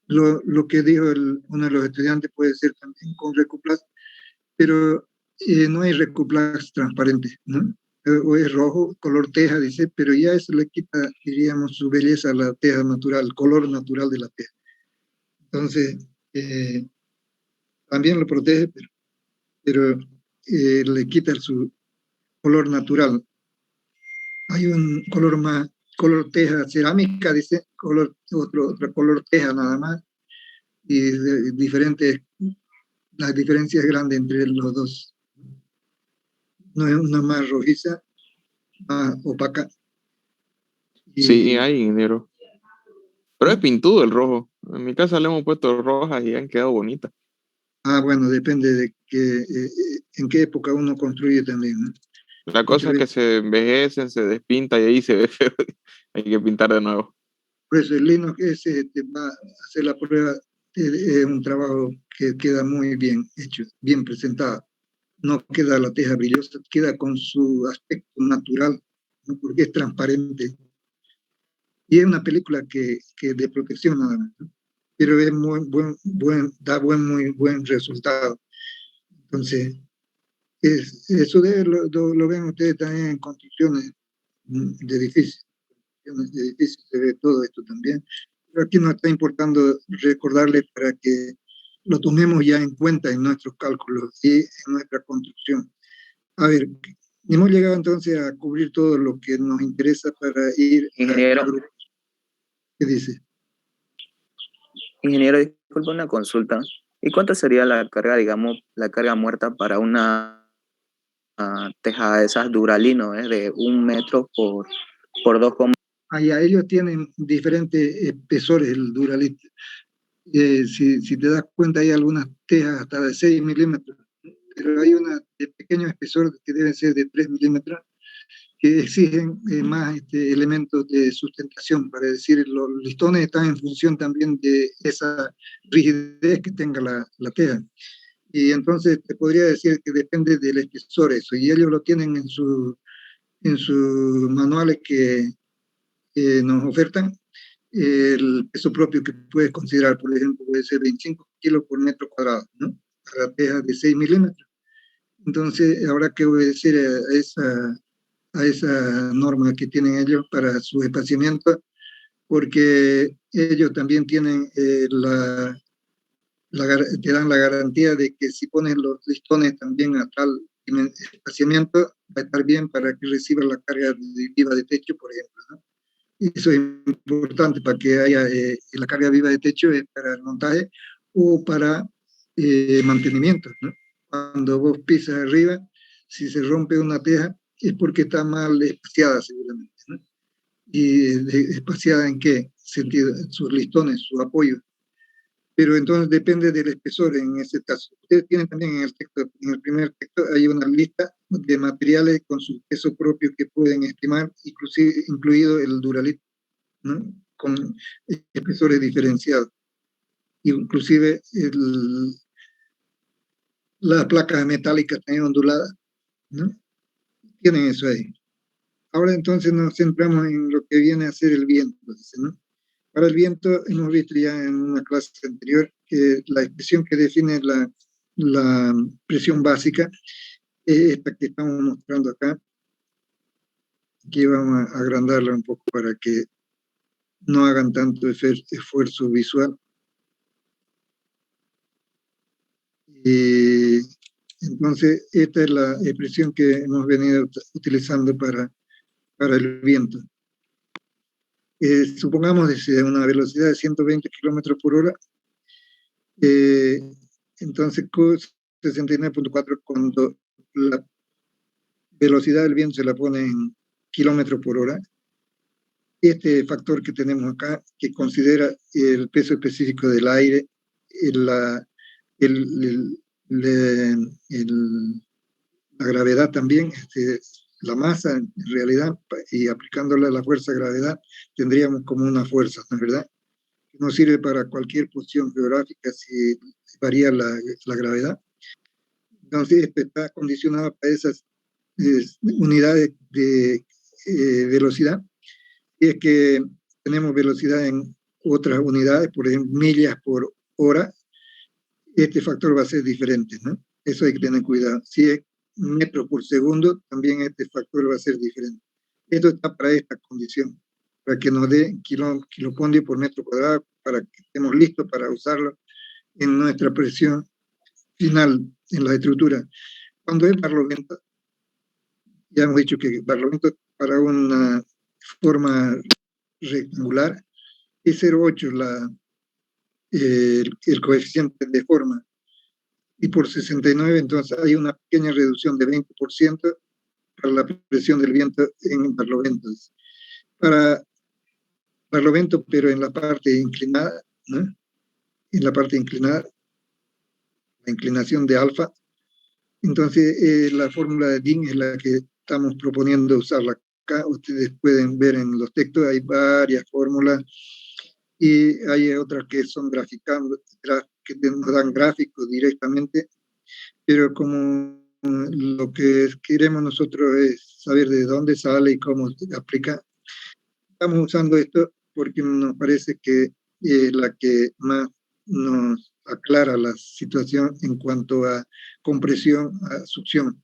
Lo que dijo uno de los estudiantes puede ser también con Recuplast, pero no hay Recuplast transparente, ¿no? O es rojo, color teja, dice, pero ya eso le quita, diríamos, su belleza a la teja natural, el color natural de la teja. Entonces, también lo protege, pero le quita su color natural. Hay un color teja cerámica, dice, otro color teja nada más, y la diferencia es grande entre los dos. No es una más rojiza, más opaca. Sí, hay, ingeniero. Pero es pintudo el rojo. En mi casa le hemos puesto rojas y han quedado bonitas. Bueno, depende de en qué época uno construye también, ¿no? La cosa es que se envejecen, se despinta y ahí se ve feo. Hay que pintar de nuevo. Por eso el lino ese te va a hacer la prueba, es un trabajo que queda muy bien hecho, bien presentado. No queda la teja brillosa, queda con su aspecto natural, ¿no? Porque es transparente. Y es una película que de protección nada más, ¿no? Pero es da muy buen resultado. Entonces, eso lo ven ustedes también en construcciones de edificios. De edificios se ve todo esto también. Pero aquí nos está importando recordarles para que lo tomemos ya en cuenta en nuestros cálculos y en nuestra construcción. A ver, hemos llegado entonces a cubrir todo lo que nos interesa para ir Ingeniero. ¿Qué dice? Ingeniero, disculpa una consulta. ¿Y cuánto sería la carga, digamos, la carga muerta para una teja de esas Duralino, de 1 metro por 2? Allá ellos tienen diferentes espesores, el Duralit. Si te das cuenta, hay algunas tejas hasta de 6 milímetros, pero hay una de pequeño espesor que deben ser de 3 milímetros, que exigen más elementos de sustentación, para decir, los listones están en función también de esa rigidez que tenga la teja. Y entonces te podría decir que depende del espesor eso, y ellos lo tienen en sus manuales que nos ofertan. El peso propio que puedes considerar, por ejemplo, puede ser 25 kilos por metro cuadrado, ¿no? Para tejas de 6 milímetros. Entonces, habrá que obedecer a esa norma que tienen ellos para su espaciamiento, porque ellos también tienen te dan la garantía de que si pones los listones también a tal espaciamiento, va a estar bien para que reciba la carga viva de techo, por ejemplo, ¿no? Y eso es importante para que haya la carga viva de techo, para el montaje o para mantenimiento, ¿no? Cuando vos pisas arriba, si se rompe una teja, es porque está mal espaciada seguramente, ¿no? ¿Y espaciada en qué sentido? Sus listones, su apoyo. Pero entonces depende del espesor en ese caso. Ustedes tienen también en el primer texto, hay una lista de materiales con su peso propio que pueden estimar, incluido el Duralit, ¿no? Con espesores diferenciados. Inclusive las placas metálicas también onduladas, ¿no? Tienen eso ahí. Ahora entonces nos centramos en lo que viene a ser el viento, ¿no? Para el viento hemos visto ya en una clase anterior que la expresión que define la presión básica es esta que estamos mostrando acá. Aquí vamos a agrandarla un poco para que no hagan tanto esfuerzo visual. Y entonces esta es la expresión que hemos venido utilizando para el viento. Supongamos desde una velocidad de 120 kilómetros por hora, entonces Q 69.4, cuando la velocidad del viento se la pone en kilómetros por hora, este factor que tenemos acá, que considera el peso específico del aire, la gravedad también, la masa en realidad, y aplicándole a la fuerza de gravedad, tendríamos como una fuerza, ¿no es verdad? Que nos sirve para cualquier posición geográfica si varía la gravedad. Entonces, esto está condicionado para esas unidades de velocidad. Y es que tenemos velocidad en otras unidades, por ejemplo, millas por hora, este factor va a ser diferente, ¿no? Eso hay que tener cuidado. Si es metros por segundo, también este factor va a ser diferente. Esto está para esta condición, para que nos dé kilopondio por metro cuadrado, para que estemos listos para usarlo en nuestra presión final en la estructura. Cuando es barlovento, ya hemos dicho que barlovento para una forma rectangular es 0,8 el coeficiente de forma. Y por 69, entonces hay una pequeña reducción de 20% para la presión del viento en barloventos. Para barlovento, pero en la parte inclinada, ¿no? En la parte inclinada, la inclinación de alfa. Entonces, la fórmula de DIN es la que estamos proponiendo usarla acá. Ustedes pueden ver en los textos, hay varias fórmulas y hay otras que son graficando, que nos dan gráficos directamente, pero como lo que queremos nosotros es saber de dónde sale y cómo se aplica, estamos usando esto porque nos parece que es la que más nos aclara la situación en cuanto a compresión, a succión.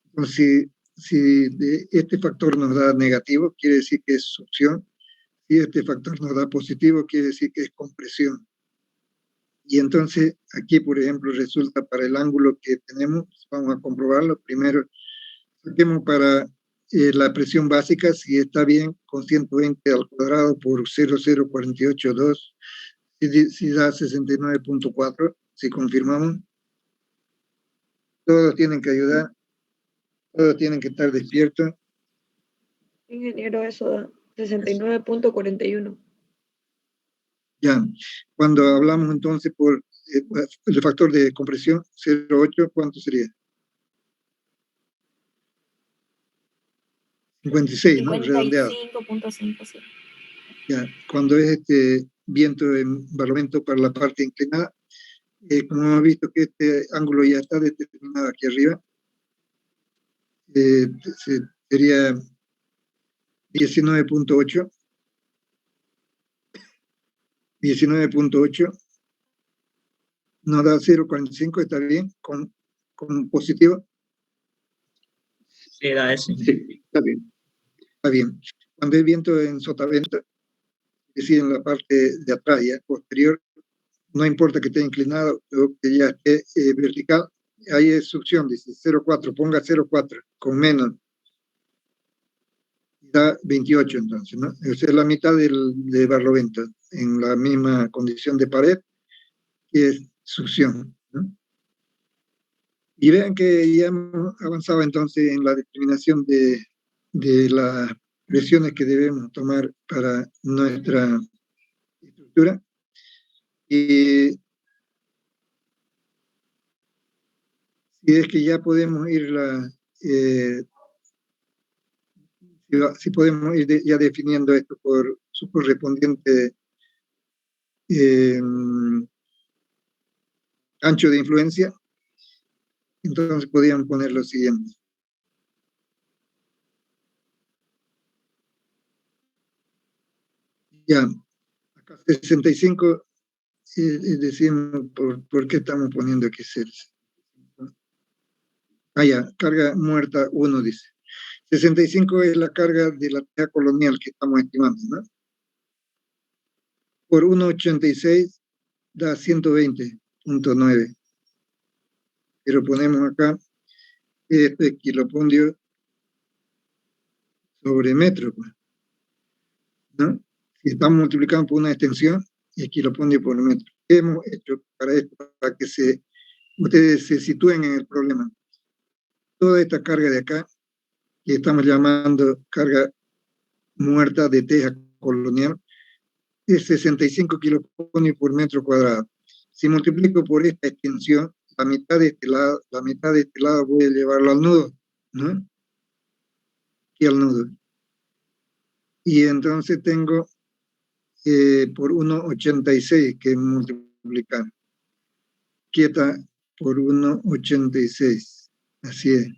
Entonces, si este factor nos da negativo, quiere decir que es succión. Si este factor nos da positivo, quiere decir que es compresión. Y entonces, aquí, por ejemplo, resulta para el ángulo que tenemos, vamos a comprobarlo. Primero, saquemos para la presión básica, si está bien, con 120 al cuadrado por 0,0482, si da 69.4, si confirmamos. Todos tienen que ayudar, todos tienen que estar despiertos. Ingeniero, eso da 69.41. Ya, cuando hablamos entonces por el factor de compresión, 0,8, ¿cuánto sería? 56, ¿no? Redondeado. 55.5, sí. Ya, cuando es este viento en barlovento para la parte inclinada, como hemos visto que este ángulo ya está determinado aquí arriba, sería 19.8. 19.8 nos da 0,45, está bien, con positivo. Sí, da ese. Sí, está bien. Está bien. Cuando hay viento en sotavento, es decir, en la parte de atrás, ya posterior, no importa que esté inclinado o que ya esté vertical, ahí es succión, dice 0,4, ponga 0,4 con menos. Da 28 entonces, ¿no? Esa es la mitad de barlovento, en la misma condición de pared, que es succión, ¿no? Y vean que ya hemos avanzado entonces en la determinación de las presiones que debemos tomar para nuestra estructura. Y si es que ya podemos ir si podemos ir ya definiendo esto por su correspondiente ancho de influencia, entonces podrían poner lo siguiente. Ya, acá 65, decimos por qué estamos poniendo aquí 0. Ah, ya, carga muerta 1, dice. 65 es la carga de la teja colonial que estamos estimando, ¿no? Por 1,86 da 120.9. Pero ponemos acá este kilopondio sobre metro, ¿no? Si estamos multiplicando por una extensión, es kilopondio por metro. ¿Qué hemos hecho para esto? Para que ustedes se sitúen en el problema. Toda esta carga de acá, que estamos llamando carga muerta de teja colonial, es 65 kiloponios por metro cuadrado. Si multiplico por esta extensión, la mitad de este lado voy a llevarlo al nudo, ¿no? Aquí al nudo. Y entonces tengo por 1,86 que multiplicar. Quieta por 1,86. Así es.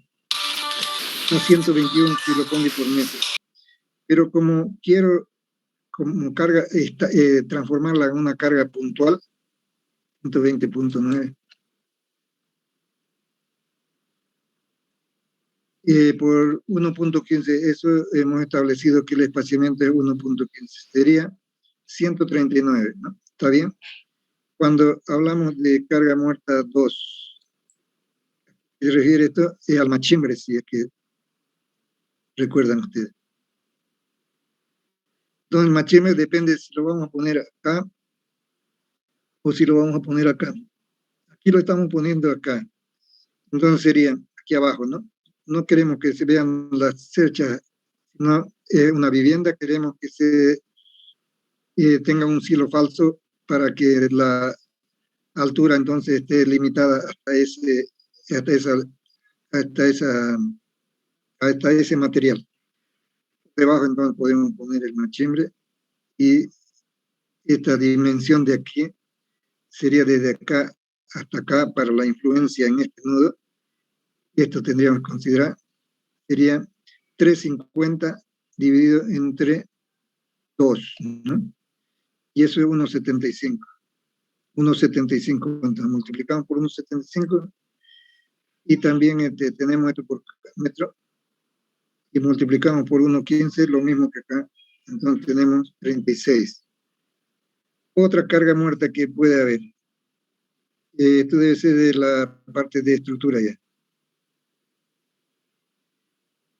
A 121 kiloponios por metro. Pero como quiero carga, transformarla en una carga puntual, 120.9. Por 1.15, eso hemos establecido que el espaciamiento es 1.15, sería 139, ¿no? ¿Está bien? Cuando hablamos de carga muerta 2, se refiere esto al machimbre, si es que recuerdan ustedes. Entonces el machimbre depende si lo vamos a poner acá o si lo vamos a poner acá. Aquí lo estamos poniendo acá. Entonces sería aquí abajo, ¿no? No queremos que se vean las cerchas, sino una vivienda, queremos que se tenga un silo falso para que la altura entonces esté limitada hasta ese material. Debajo entonces podemos poner el machimbre y esta dimensión de aquí sería desde acá hasta acá para la influencia en este nudo. Esto tendríamos que considerar, sería 350 dividido entre 2, ¿no? Y eso es 1,75. 1,75, entonces multiplicamos por 1,75 y también tenemos esto por metro y multiplicamos por 1,15, lo mismo que acá, entonces tenemos 36. Otra carga muerta que puede haber, esto debe ser de la parte de estructura ya.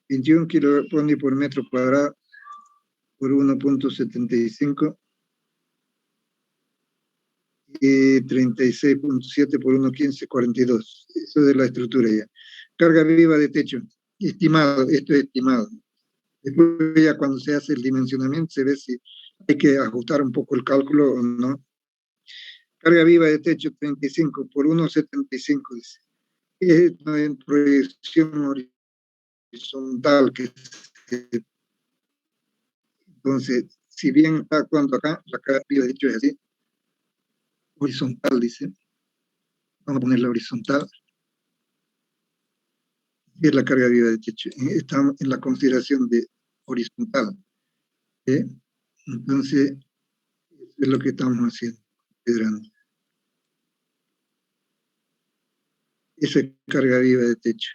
21 kilopascales por metro cuadrado por 1,75 y 36,7 por 1,15, 42. Eso de la estructura ya. Carga viva de techo, estimado, esto es estimado. Después ya cuando se hace el dimensionamiento se ve si hay que ajustar un poco el cálculo o no. Carga viva de techo 35 por 1,75 dice. Es una proyección horizontal que entonces, si bien está actuando acá, la carga viva de techo es así, horizontal dice. Vamos a ponerla horizontal. Es la carga viva de techo. Estamos en la consideración de horizontal. Entonces, es lo que estamos haciendo, considerando. Esa es carga viva de techo.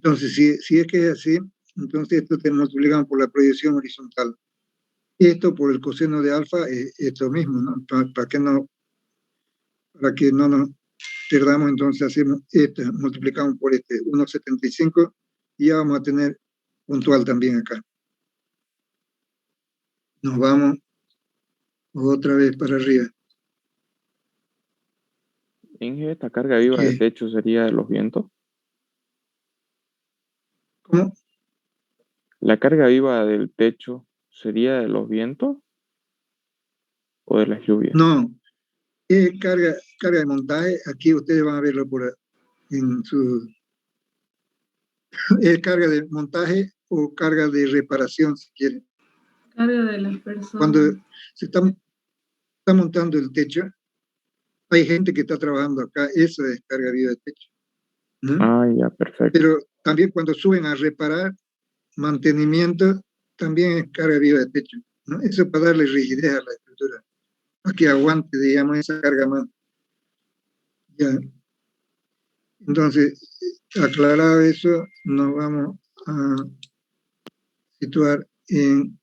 Entonces, si es que es así, entonces esto te multiplicamos por la proyección horizontal. Esto por el coseno de alfa es lo mismo, ¿no? Para que no nos perdamos, entonces hacemos esto, multiplicamos por 1,75 y ya vamos a tener puntual también acá. Nos vamos otra vez para arriba. Inge, esta carga viva de techo sería de los vientos. ¿Cómo? ¿La carga viva del techo sería de los vientos o de las lluvias? No, es carga de montaje. Aquí ustedes van a verlo en su... Es carga de montaje o carga de reparación, si quieren. Carga de las personas. Cuando se está montando el techo, hay gente que está trabajando acá, eso es carga viva de techo, ¿no? Ah, ya, perfecto. Pero también cuando suben a reparar, mantenimiento, también es carga viva de techo, ¿no? Eso para darle rigidez a la estructura, para que aguante, digamos, esa carga más. Ya. Entonces, aclarado eso, nos vamos a situar en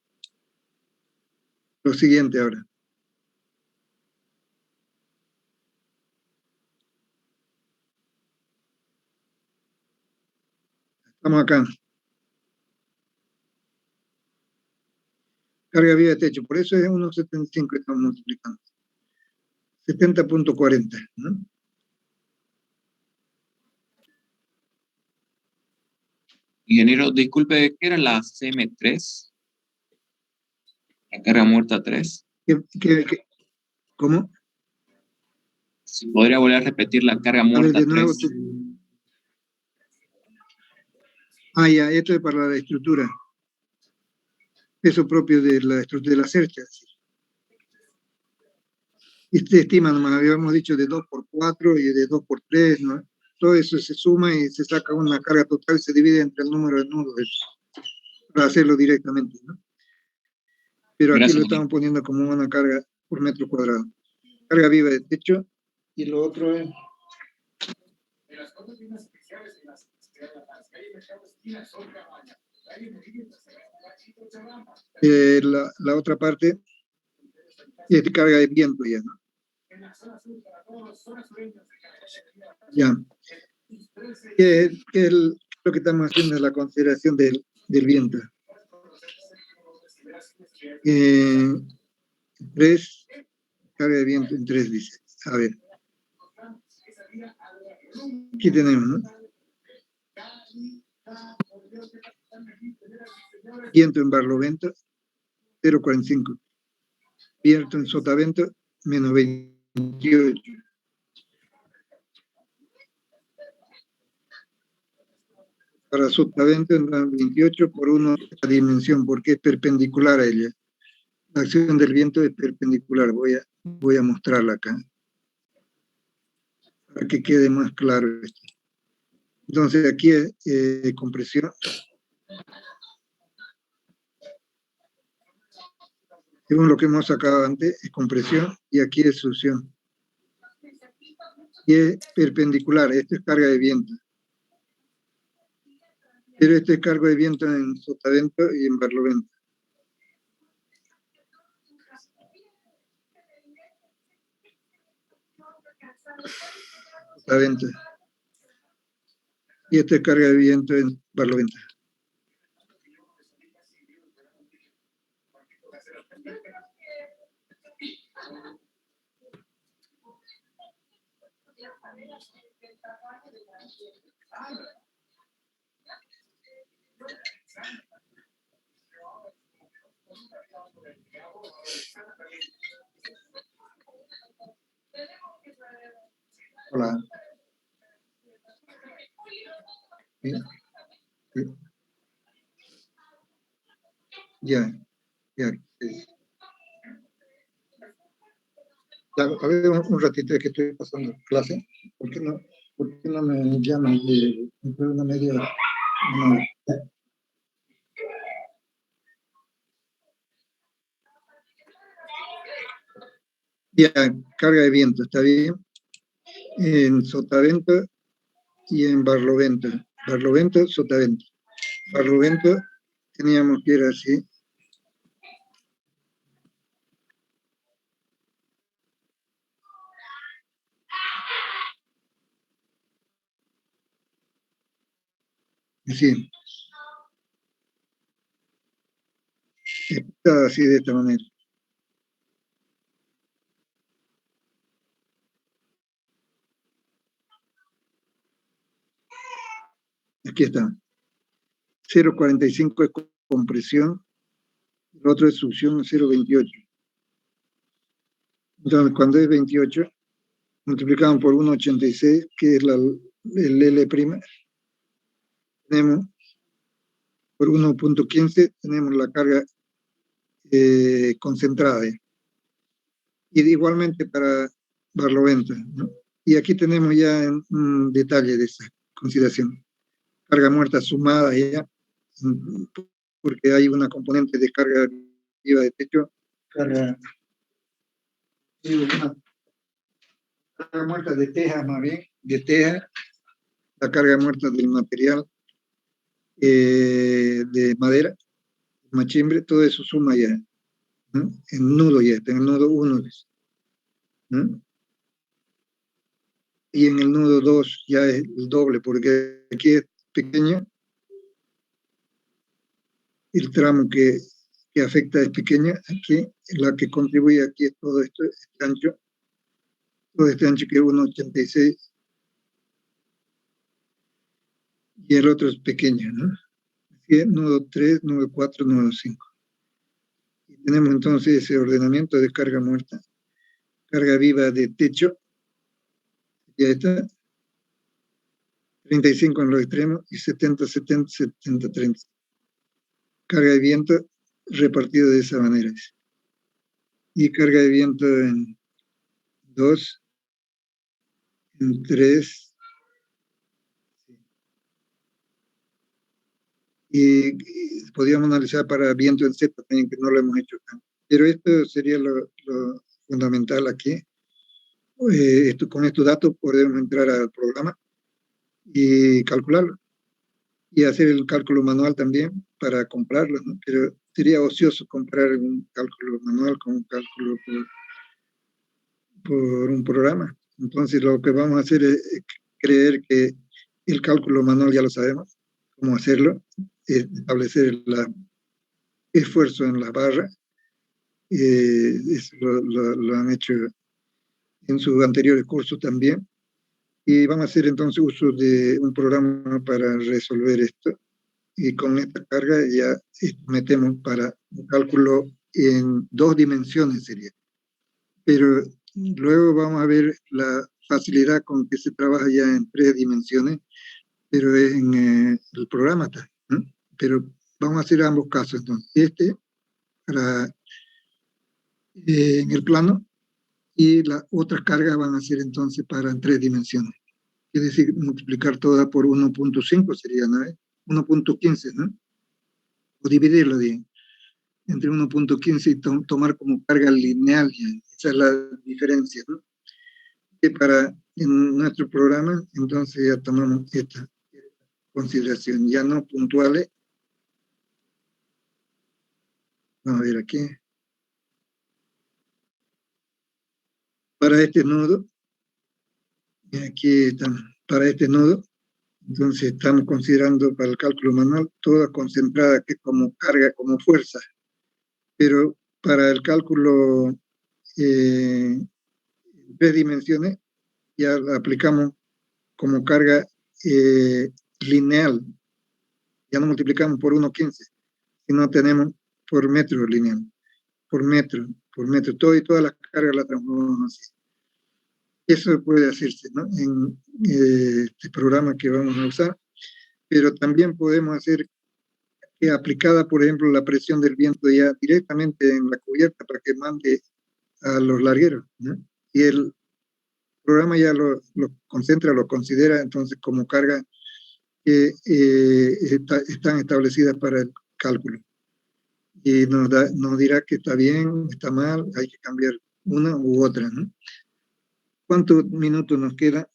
lo siguiente ahora. Estamos acá. Carga viva de techo, por eso es 1,75 que estamos multiplicando. 70,40, ¿no? Ingeniero, disculpe, ¿qué era la CM3? La carga muerta 3. ¿Cómo? Si podría volver a repetir la carga muerta de nuevo, 3. Ya, esto es para la estructura. Peso propio de la estructura de la cercha. Y se estima, nomás habíamos dicho de 2x4 y de 2x3, ¿no? Todo eso se suma y se saca una carga total y se divide entre el número de nudos para hacerlo directamente, ¿no? Pero aquí lo estamos poniendo como una carga por metro cuadrado. Carga viva de techo y lo otro es... la otra parte Y esta carga de viento ya, ¿no? Ya. ¿Qué es lo que estamos haciendo en la consideración del viento? 3, carga de viento en 3, dice. A ver. Aquí tenemos, ¿no? Viento en barlovento, 0,45. Viento en sotavento, menos 28. Para sotavento, 28 por 1 la dimensión, porque es perpendicular a ella. La acción del viento es perpendicular. Voy a mostrarla acá, para que quede más claro esto. Entonces, aquí es compresión. Según lo que hemos sacado antes, es compresión, y aquí es succión. Y es perpendicular, esto es carga de viento. Pero este es carga de viento en sotavento y en barlovento. Sotavento. Y esta es carga de viento en barlovento. Hola. ¿Sí? ¿Sí? Ya. A ver, un ratito que estoy pasando clase. ¿Por qué no me llaman de una media? No. Ya, carga de viento, ¿está bien? En sotavento y en barlovento. Barlovento, sotavento. Barlovento teníamos que ir así. Así. Está así de esta manera. Aquí está. 0,45 es compresión, el otro es succión, 0,28. Entonces, cuando es 28, multiplicamos por 1,86, que es el L', tenemos por 1,15, tenemos la carga concentrada. Y igualmente para barlovento, ¿no? Y aquí tenemos ya un detalle de esa consideración. Carga muerta sumada ya, porque hay una componente de carga viva de techo, carga muerta de teja, más bien, de teja, la carga muerta del material de madera, machimbre, todo eso suma ya, ¿no? En nudo ya, está en el nudo 1, ¿no? Y en el nudo 2 ya es el doble, porque aquí es pequeño, el tramo que afecta es pequeña, aquí la que contribuye aquí es todo esto, este ancho, todo este ancho que es 1,86, y el otro es pequeño, ¿no? Así es, nudo 3, nudo 4, nudo 5. Y tenemos entonces ese ordenamiento de carga muerta, carga viva de techo, ya está, 35 en los extremos y 70, 70, 70, 30. Carga de viento repartido de esa manera. Y carga de viento en 2, en 3, y podríamos analizar para viento en Z también, que no lo hemos hecho acá. Pero esto sería lo fundamental aquí. Con estos datos podemos entrar al programa y calcularlo. Y hacer el cálculo manual también para comprarlo, ¿no? Pero sería ocioso comparar un cálculo manual con un cálculo por un programa. Entonces lo que vamos a hacer es creer que el cálculo manual ya lo sabemos, cómo hacerlo, establecer el esfuerzo en la barra. Eso lo han hecho en sus anteriores cursos también. Y vamos a hacer entonces uso de un programa para resolver esto. Y con esta carga ya metemos para un cálculo en 2 dimensiones sería. Pero luego vamos a ver la facilidad con que se trabaja ya en 3 dimensiones, pero en el programa está, ¿no? Pero vamos a hacer ambos casos entonces. Para en el plano, y las otras cargas van a ser entonces para en 3 dimensiones. Es decir, multiplicar toda por 1.5 sería, ¿no? 1.15, ¿no? O dividirlo entre 1.15 y tomar como carga lineal, ya. Esa es la diferencia, ¿no? Que en nuestro programa, entonces ya tomamos esta consideración, ya no puntuales. Vamos a ver aquí. Para este nodo, y aquí están, para este nodo, entonces estamos considerando para el cálculo manual toda concentrada que como carga, como fuerza, pero para el cálculo en 3 dimensiones ya la aplicamos como carga lineal, ya no multiplicamos por 1.15, sino tenemos por metro lineal, por metro, todas las cargas las transformamos así. Eso puede hacerse, ¿no? En este programa que vamos a usar, pero también podemos hacer que aplicada, por ejemplo, la presión del viento ya directamente en la cubierta para que mande a los largueros, ¿no? Y el programa ya lo concentra, lo considera entonces como carga que están establecidas para el cálculo. Y nos dirá que está bien, está mal, hay que cambiar una u otra, ¿no? ¿Cuántos minutos nos queda?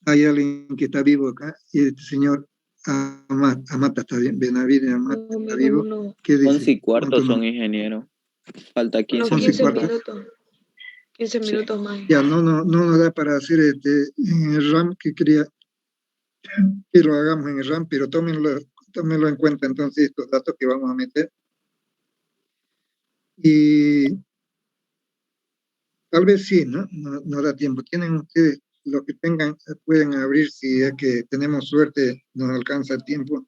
Hay alguien que está vivo acá, y este señor Amata está bien, Benavides Amata está vivo. ¿Qué dice? 11:15 son, ingeniero. Falta 15 Unos 15 minutos. minutos. 15 minutos más. Ya, no nos da para hacer en el RAM, que quería que lo hagamos en el RAM, pero tómenlo en cuenta entonces estos datos que vamos a meter. Y tal vez sí, ¿no? No da tiempo. Tienen ustedes, lo que tengan, pueden abrir, si es que tenemos suerte, nos alcanza el tiempo.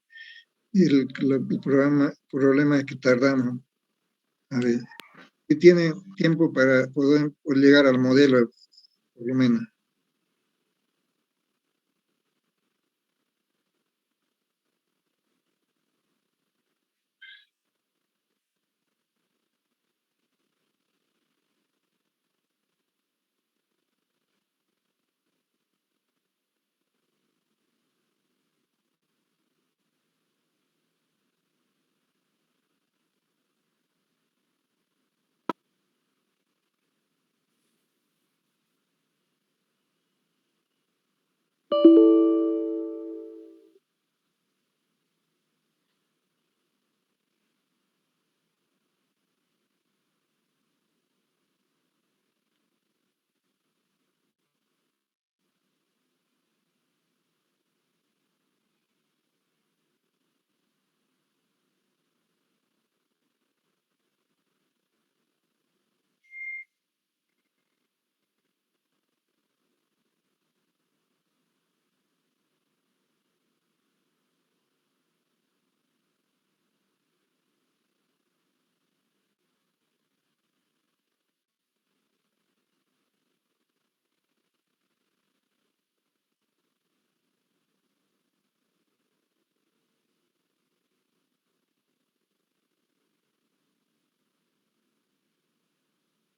El problema es que tardamos. A ver, si tienen tiempo para poder llegar al modelo, por lo menos.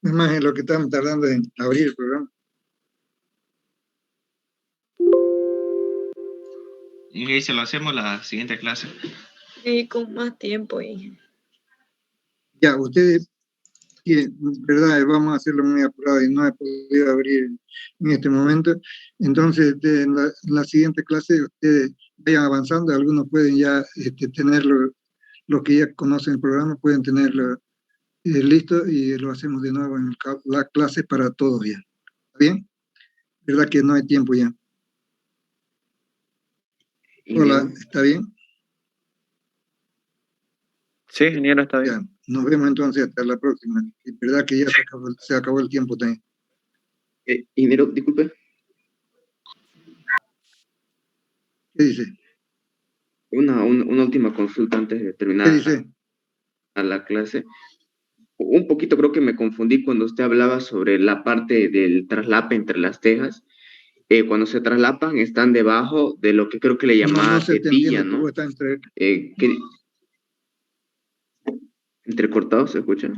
Es más, en lo que estamos tardando en abrir el programa. Y se lo hacemos la siguiente clase. Sí, con más tiempo. Y Ya, ustedes, sí, verdad, vamos a hacerlo muy apurado y no he podido abrir en este momento. Entonces, en la siguiente clase, ustedes vayan avanzando, algunos pueden ya tenerlo los que ya conocen el programa pueden tenerlo listo y lo hacemos de nuevo en la clase para todos ya. ¿Está bien? ¿Verdad que no hay tiempo ya? Hola, ¿está bien? Sí, ingeniero, está bien. Ya, nos vemos entonces hasta la próxima. Es verdad que ya se acabó el tiempo también. Ingeniero, disculpe. ¿Qué dice? Una última consulta antes de ¿Qué terminar dice? a la clase. Un poquito creo que me confundí cuando usted hablaba sobre la parte del traslape entre las tejas. Cuando se traslapan están debajo de lo que creo que le No, llamaba no se te tetilla, entiende, ¿no? está entre... Entrecortado, ¿se escucha?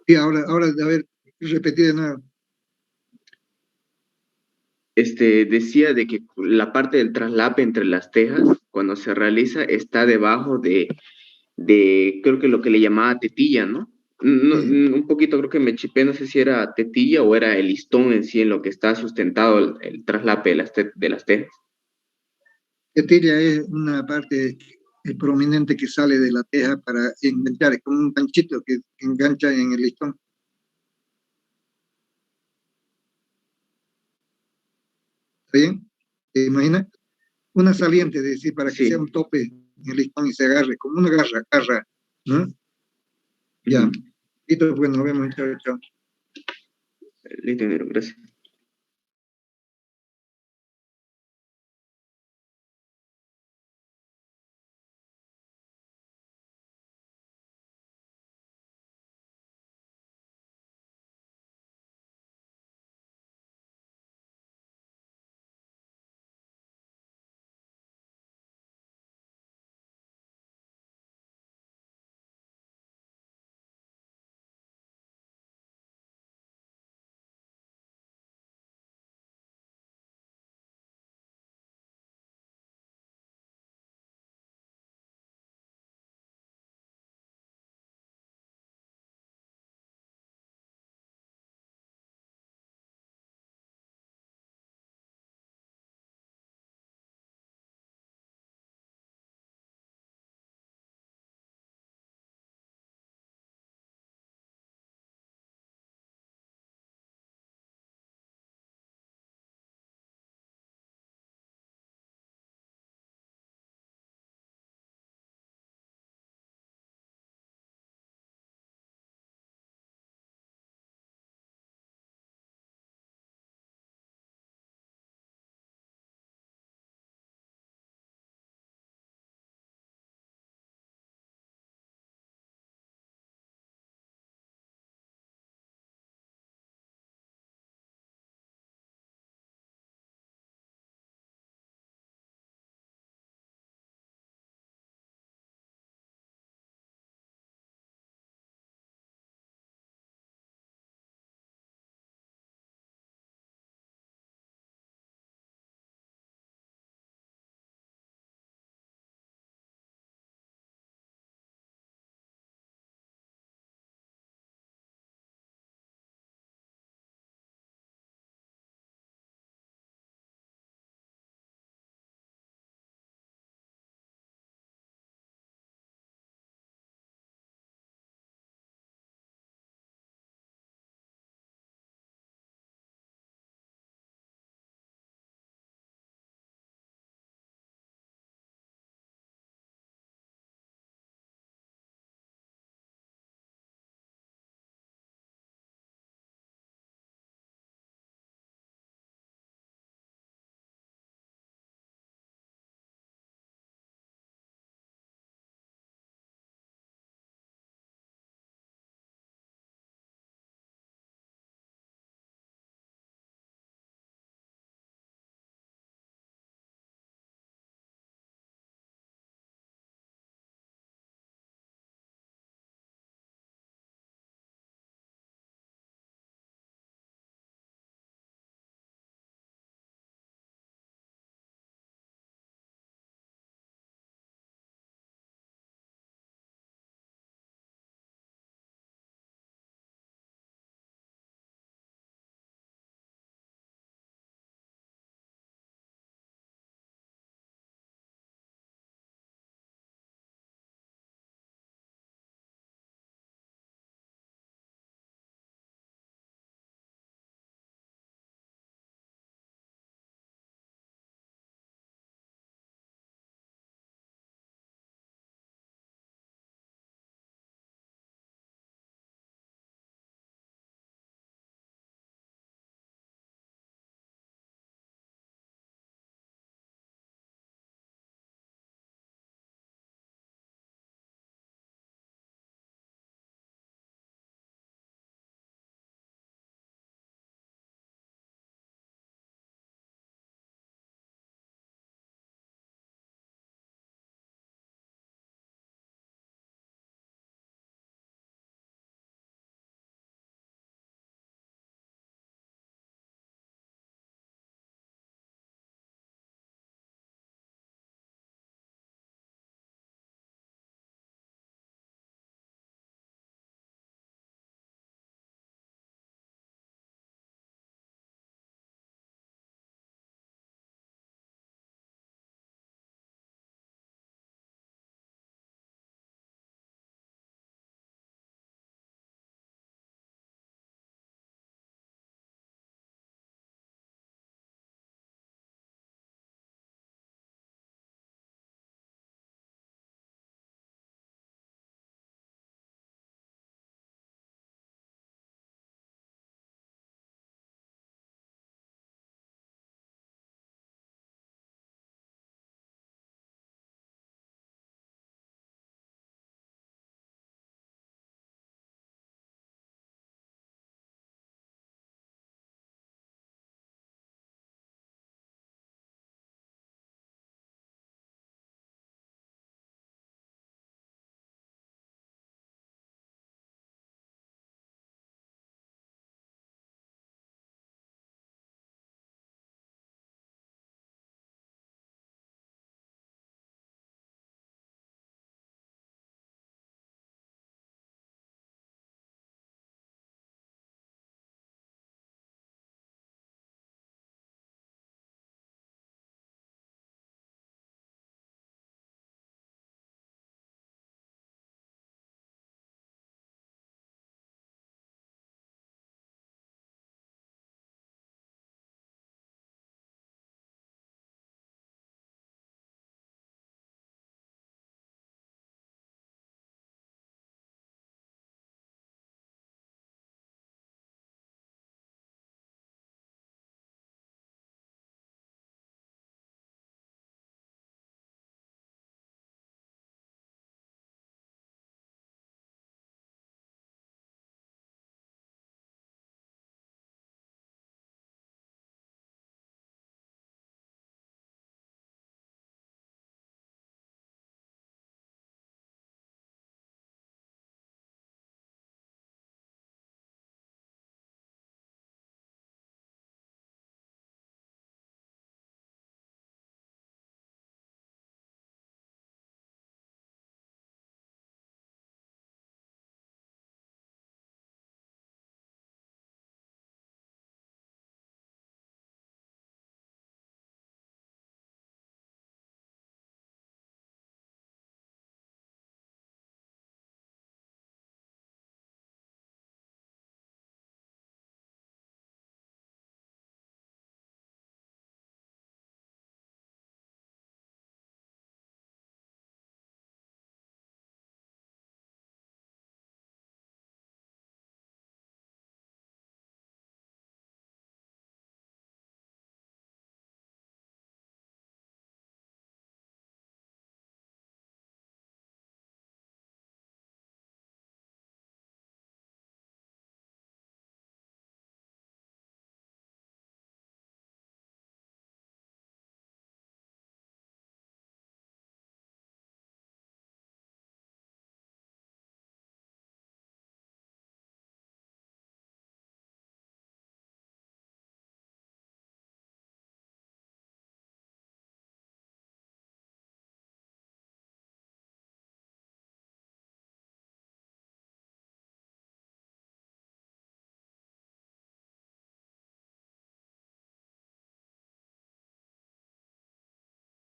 Sí, ahora, a ver, repetí de nuevo. Decía de que la parte del traslape entre las tejas, cuando se realiza, está debajo de creo que lo que le llamaba tetilla, ¿no? Un poquito creo que me chipé, no sé si era tetilla o era el listón en sí en lo que está sustentado el traslape de las tejas. Tetilla es una parte prominente que sale de la teja para enganchar, es como un ganchito que engancha en el listón. ¿Está bien? ¿Te imaginas? Una saliente, es decir, para que sea un tope en el listón y se agarre, como una garra, ¿no? Ya. Listo, pues nos vemos. Chao, chao. Listo, gracias.